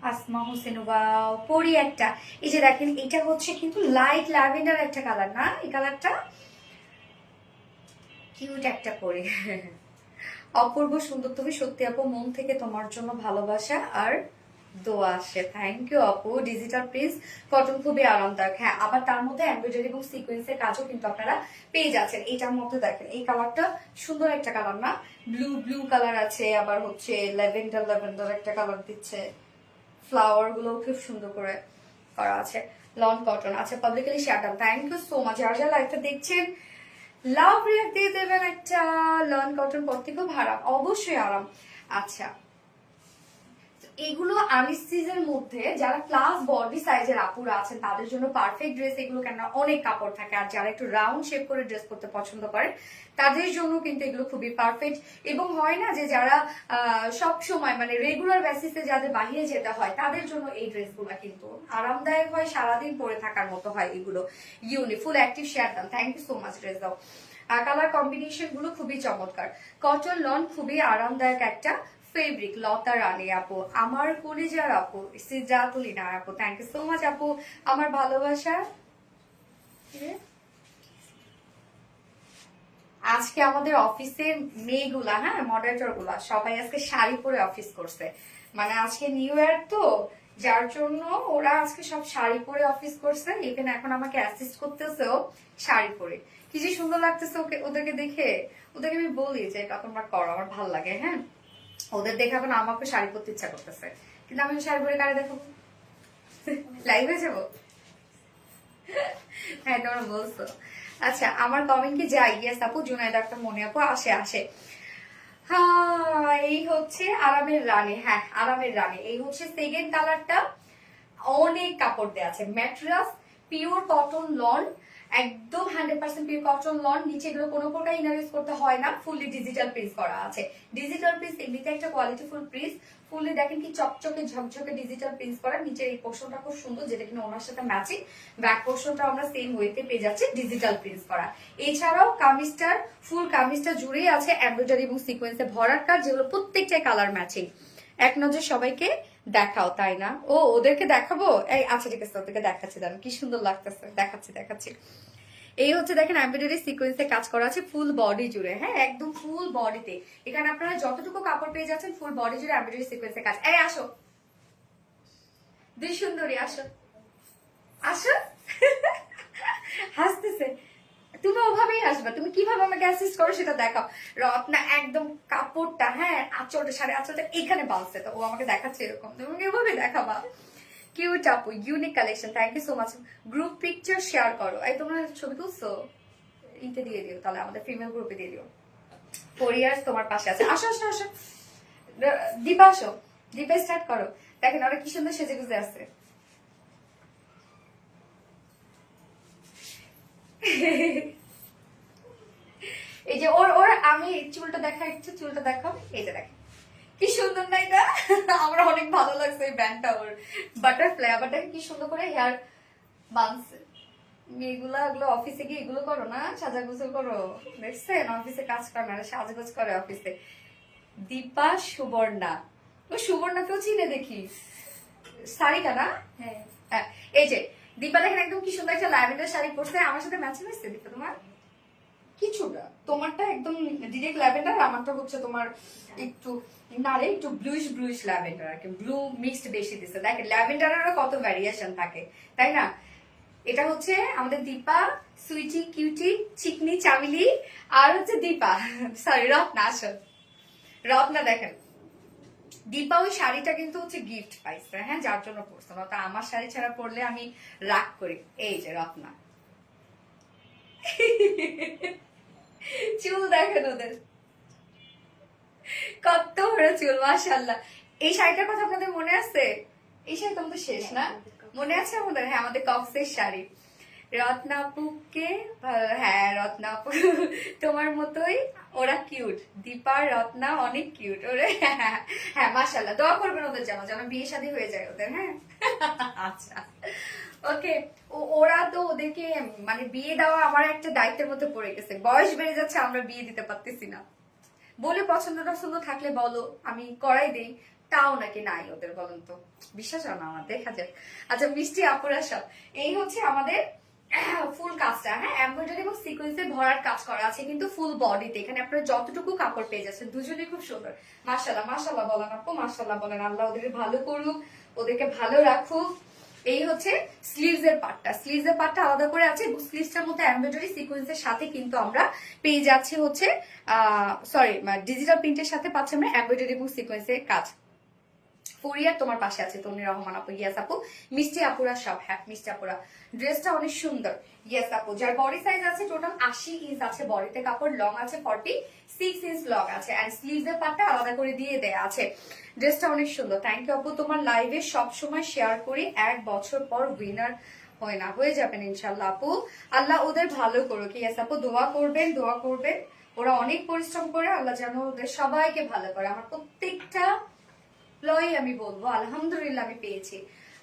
আসমা হোসেন, ওয়াও পরি একটা। এই যে দেখেন, এটা হচ্ছে কিন্তু লাইট ল্যাভেন্ডার একটা কালার না, এই কালারটা কিউট একটা পরি। অপূর্ব সুন্দর তুমি, সত্যি আপু মন থেকে তোমার জন্য ভালোবাসা আর দোয়া আসে। থ্যাংক ইউ আপু। ডিজিটাল প্রিন্স কটন খুবই আরামদায়ক। হ্যাঁ, আবার তার মধ্যে এমব্রয়ডারি এবং সিকোয়েন্সের কাজও কিন্তু আপনারা পেয়ে যাচ্ছেন। এটার মধ্যে দেখেন এই কালারটা সুন্দর একটা কালার না, ব্লু ব্লু কালার আছে, আবার হচ্ছে ল্যাভেন্ডার ল্যাভেন্ডার একটা কালার দিচ্ছে। ফ্লাওয়ার গুলো খুব সুন্দর করে করা আছে। লন কটন আচ্ছা, publicly share. Thank you so much. যারা যারা লাইভটা দেখছেন লাভ রিয়াক্ট দিয়ে দেবেন একটা। লন কটন পরতে খুব আরাম, অবশ্যই আরাম। আচ্ছা, এগুলো আনস্টিচের মধ্যে যারা প্লাস বডি সাইজের আপুরা আছেন তাদের জন্য পারফেক্ট ড্রেস এগুলো, কেন অনেক কাপড় থাকে। আর যারা একটু রাউন্ড শেপ করে ড্রেস করতে পছন্দ করেন তাদের জন্য কিন্তু এগুলো খুবই পারফেক্ট। এবং হয় না যে যারা সব সময় মানে রেগুলার বেসিসে যাদের বাহিরে যেতে হয় তাদের জন্য এই ড্রেসগুলো কিন্তু আরামদায়ক হয়, সারাদিন পরে থাকার মতো হয় এগুলো। ফুল অ্যাক্টিভ শেয়ার দাম। Thank you so much. Dress দাও, কালার কম্বিনেশন গুলো খুবই চমৎকার। কটন লন খুবই আরামদায়ক একটা ফেব্রিক। লতা রানী আপু, আমার কলিজার আপু, সিজাতুলিনা আপু, থ্যাংক ইউ সো মাচ আপু আমার ভালোবাসা। আজকে আমাদের অফিসের মেয়েগুলা, হ্যাঁ মডারেটর গুলা সবাই আজকে শাড়ি পরে অফিস করছে। মানে আজকে নিউ ইয়ার তো, যার জন্য ওরা আজকে সব শাড়ি পরে অফিস করছে। ইভেন এখন আমাকে অ্যাসিস্ট করতেছেও শাড়ি পরে। কি যে সুন্দর লাগতেছে ওদেরকে দেখে। ওদেরকে আমি বলি যে এটা তোমরা করো, আমার ভালো লাগে। হ্যাঁ, ওদের দেখে এখন আমাকে শাড়ি পরতে ইচ্ছা করতেছে, কিন্তু আমি শাড়ি পরে কারে দেখাবো? লাইভে যাবো? হ্যাঁ তোমরা বলছো। আচ্ছা, আমার কমেন্ট কি যাই? ইয়েস আপু, জুনাইদ আক্তার, মনে আপু, আসে আসে। হ্যাঁ, এই হচ্ছে আরামের রানী। হ্যাঁ, আরামের রানী। এই হচ্ছে সেকেন্ড কালারটা। অনেক কাপড় দেওয়া আছে, ম্যাটেরিয়ালস পিওর কটন লন, একদম 100% পিওর কটন লন। নিচে এগুলো কোনো প্রকার ইনার ইউজ করতে হয় না, ফুললি ডিজিটাল প্রিন্ট করা আছে। ডিজিটাল প্রিন্ট এমনিতে একটা কোয়ালিটিফুল প্রিন্ট। ফুললি দেখেন কি চকচকে ঝকঝকে ডিজিটাল প্রিন্ট করা। নিচের এই পোর্শনটা খুব সুন্দর, যেটা কিনা ওনার সাথে ম্যাচিং। ব্যাক পোর্শনটা আমরা সেম ওয়েতে পেয়ে যাচ্ছি, ডিজিটাল প্রিন্ট করা। এছাড়াও কামিজটার ফুল কামিজটা জুড়েই আছে এমব্রয়ডারি এবং সিকোয়েন্সে ভরার কাজ, যেগুলো প্রত্যেকটাই কালার ম্যাচিং। এক নজর সবাইকে দেখাও, তাই না? ও ওদেরকে দেখাবো? এই আচ্ছা ঠিক আছে, ওদেরকে দেখাচ্ছি, দাঁড়ান কি সুন্দর লাগতেছে, দেখাচ্ছি দেখাচ্ছি। এই হচ্ছে দেখেন এমব্রয়ডারি সিকোয়েন্সে কাজ করা আছে ফুল বডি জুড়ে। হ্যাঁ, একদম ফুল বডিতে। এখানে আপনারা যতটুকু কাপড় পেয়ে যাচ্ছেন ফুল বডি জুড়ে এমব্রয়ডারি সিকোয়েন্সে কাজ। এই আসো দুই সুন্দরী, আসো আসো। হাসতেছে। তুমি ওভাবেই আসবা, তুমি কিভাবে আমাকে অ্যাসিস্ট করো সেটা দেখাও। রত্না একদম কাপড়টা, হ্যাঁ আঁচলটা, সাড়ে আঁচলটা এখানে বাঁধছে, তো ও আমাকে দেখাচ্ছে এরকম, তুমি এভাবে দেখাবা। কিউট আপু, unique collection, thank you so much. Group picture share করো। এই তোমরা ছবি তুলছো, ইতে দিয়ে দিও তাহলে, আমাদের ফিমেল গ্রুপে দিয়ে দিও। 4 ইয়ার্স তোমার পাশে আছে। আসো আসো আসো, দীপা আসো, দীপা স্টার্ট করো। দেখেন ওরা কি সুন্দর সেজে গুজে আছে। এই যে ওর ওর আমি চুলটা দেখা, একটু চুলটা দেখাও। এই যে দেখেন কি সুন্দর না এটা? আমার অনেক ভালো লাগছে এই ব্যান্ডটা, ওর বাটারফ্লাই। আবার দেখেন কি সুন্দর করে হেয়ার বানছে। মেয়েগুলা এগুলো অফিসে গিয়ে এগুলো করো না, সাজা গুজো করো, দেখছেন? অফিসে কাজ করে না, সাজগোজ করে অফিসে। দীপা সুবর্ণা, ও সুবর্ণাকেও চিনে দেখি, শাড়িটা না? হ্যাঁ, এই যে দীপা দেখেন একদম কি সুন্দর একটা ল্যাভেন্ডার শাড়ি পরছে, আমার সাথে ম্যাচিং হয়েছে। দীপা তোমার কিছুটা, তোমারটা একদম ডিরেক্ট ল্যাভেন্ডার, আমারটা হচ্ছে তোমার একটু নারে একটু ব্লুইশ ব্লুইশ ল্যাভেন্ডার আর কি, ব্লু মিক্সড বেশি দিচ্ছে। দেখেন ল্যাভেন্ডারেরও কত ভ্যারিয়েশন থাকে, তাই না? এটা হচ্ছে আমাদের দীপা, সুইটি কিউটি চিকনি চামিলি, আর হচ্ছে দীপা, সরি রত্না। আসল রত্না দেখেন, দীপা ওই শাড়িটা কিন্তু হচ্ছে গিফট পাইছে, হ্যাঁ যার জন্য পরছে না, তা আমার শাড়ি ছাড়া পরলে আমি রাগ করি। এই যে রত্না, চুল দেখেন ওদের কত বড় চুল, মাশাআল্লাহ। এই শাড়িটার কথা আপনাদের মনে আছে? এই শাড়ি তোমাদের শেষ না, মনে আছে আমাদের? হ্যাঁ, আমাদের কক্সের শাড়ি। রত্নাপুকে, হ্যাঁ রত্নাপু তোমার মতোই ওরা কিউট। দীপা রত্না অনেক কিউট ওরে। হ্যাঁ মাশাআল্লাহ, দোয়া করবেন ওদের যেন যেন বিয়ে শাদী হয়ে যায় ওদের। হ্যাঁ আচ্ছা ওকে। ওরা তো ওদেরকে মানে বিয়ে দেওয়া আমার একটা দায়িত্বের মধ্যে পড়ে গেছে। বয়স বেড়ে যাচ্ছে, আমরা বিয়ে দিতে পারতেছি না। বলে পছন্দ টছন্দ থাকলে বলো, আমি করাই দেই, তাও নাকি নাই ওদের, বলেন তো, বিশ্বাস হয় না আমার, দেখা যাক। আচ্ছা মিষ্টি আপুরা সব, এই হচ্ছে আমাদের ফুল কাজটা, হ্যাঁ এমব্রয়ডারি এবং সিকোয়েন্সে ভরার কাজ করা আছে কিন্তু ফুল বডিতে। এখানে আপনারা যতটুকু কাপড় পেয়ে যাচ্ছেন, দুজনেই খুব সুন্দর। মাশাআল্লাহ মাশাআল্লাহ বলেন আপু, মাশাআল্লাহ বলেন। আল্লাহ ওদেরকে ভালো করুক, ওদেরকে ভালো রাখুক। এই হচ্ছে স্লিভস এর পার্টটা, স্লিভস এর পার্টটা আলাদা করে আছে এবং স্লিভসটার মধ্যে এমব্রয়ডারি সিকোয়েন্সের সাথে কিন্তু আমরা পেয়ে যাচ্ছি হচ্ছে সরি ডিজিটাল প্রিন্টের সাথে পাচ্ছি আমরা এমব্রয়ডারি এবং সিকোয়েন্সের কাজ। ফরিয়ার তোমার পাশে আছে তন্নি রহমান আপু, ইয়াস আপু। মিষ্টি আপুরা সব, হ্যাঁ মিষ্টি আপুরা, ড্রেসটা অনেক সুন্দর, ইয়াস আপু। যার বডি সাইজ আছে টোটাল 80 ইঞ্চ আছে বডিতে কাপড়, লং আছে 46 ইঞ্চ লং আছে, এন্ড স্লিভস এর পার্টটা আলাদা করে দিয়ে দেয়া আছে। ড্রেসটা অনেক সুন্দর, থ্যাংক ইউ আপু। তোমার লাইভে সব সময় শেয়ার করি, 1 বছর পর উইনার হয় না, হয়ে যাবেন ইনশাল্লাহ আপু। আল্লাহ ওদের ভালো করুক, ইয়াস আপু। দোয়া করবেন, দোয়া করবেন, ওরা অনেক পরিশ্রম করে, আল্লাহ যেন ওদের সবাইকে ভালো করে। আমার প্রত্যেকটা লই আমি বলবো আলহামদুলিল্লাহ আমি পেয়েছি।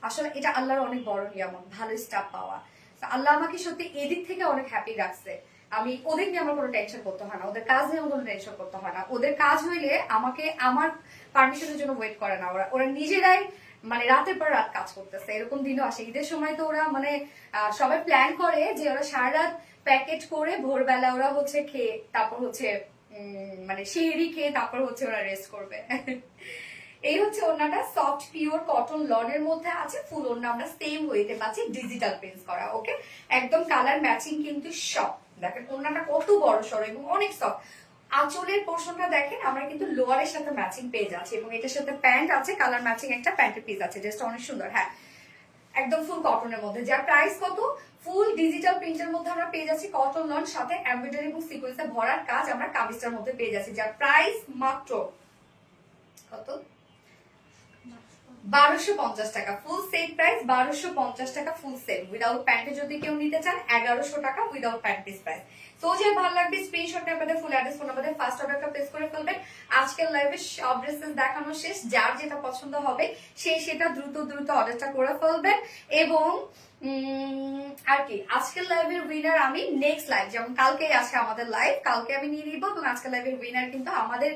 আসলে এটা আল্লাহর অনেক বড় নিয়ামত, ভালো স্টাফ পাওয়া। আল্লাহ আমাকে সত্যি এদিক থেকে অনেক হ্যাপি রাখছে। আমি ওদের নিয়ে আমার কোনো টেনশন করতে হয় না, ওদের কাজ নিয়ে আমার কোনো টেনশন করতে হয় না। ওদের কাজ হইলে আমাকে আমার পারমিশনের জন্য ওয়েট করে না, ওরা ওরা নিজেরাই মানে রাতের পর রাত কাজ করতেছে। এরকম দিনও আসে, ঈদের সময় তো ওরা মানে সবাই প্ল্যান করে যে ওরা সারা রাত প্যাকেট করে ভোরবেলা ওরা হচ্ছে খেয়ে তারপর হচ্ছে মানে সেহরি খেয়ে তারপর হচ্ছে ওরা রেস্ট করবে। এই হচ্ছে ওড়নাটা, সফট পিওর কটন লনের মধ্যে আছে, ফুল ওড়না আমরা সেম ওয়েতে পাচ্ছি, ডিজিটাল প্রিন্টস করা, ওকে একদম কালার ম্যাচিং কিন্তু সব। দেখেন ওড়নাটা কত বড় সড়ো এবং অনেক সফট। আঁচলের পোর্শনটা দেখেন আমরা কিন্তু লোয়ারের সাথে ম্যাচিং পেয়ে যাচ্ছি এবং এটার সাথে প্যান্ট আছে, কালার ম্যাচিং একটা প্যান্টের পিস আছে, জাস্ট অনেক সুন্দর। হ্যাঁ একদম ফুল কটনের মধ্যে, যার প্রাইস কত, ফুল ডিজিটাল প্রিন্টের মধ্যে আমরা পেয়ে যাচ্ছি, কটন লন সাথে এমব্রয়ডারি এবং সিকোয়েন্সে ভরার কাজ আমরা কামিজটার মধ্যে পেয়ে যাচ্ছি, যার প্রাইস মাত্র কত 1250 টাকা, ফুল সেট প্রাইস 1250 টাকা ফুল সেট। উইদাউট প্যান্টে যদি কেউ নিতে চান 1100 টাকা উইদাউট প্যান্ট পিস প্রাইস। তো যে ভালো লাগবে স্ক্রিনশট নিয়ে আপনাদের full address phone number first অর্ডারটা প্লেস করে ফেলবেন। আজকের লাইভে সব ড্রেসেস দেখানো শেষ, যার যেটা পছন্দ হবে সেই সেটা দ্রুত দ্রুত অর্ডারটা করে ফেলবেন। এবং আর কি আজকের লাইভের উইনার আমি নেক্সট লাইভ, যেমন কালকেই আছে আমাদের লাইভ, কালকে আমি নিয়ে নিব এবং আজকের লাইভের উইনার কিন্তু আমাদের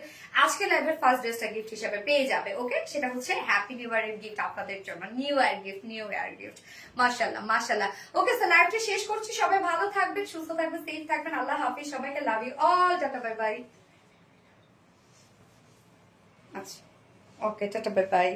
আজকের লাইভের ফার্স্ট ড্রেসটা গিফট হিসেবে পেয়ে যাবে, ওকে। সেটা হচ্ছে হ্যাপি নিউ ইয়ারের গিফট আপনাদের জন্য, new year gift, new year gift. মাশাআল্লাহ মাশাআল্লাহ, ওকে স্যার লাইভটা শেষ করছি, সবাই ভালো থাকবেন, সুস্থ থাকবেন, সেফ থাকবেন, আল্লাহ হাফিজ, সবাইকে love you all, tata bye bye. আচ্ছা ওকে, টাটা বাই বাই।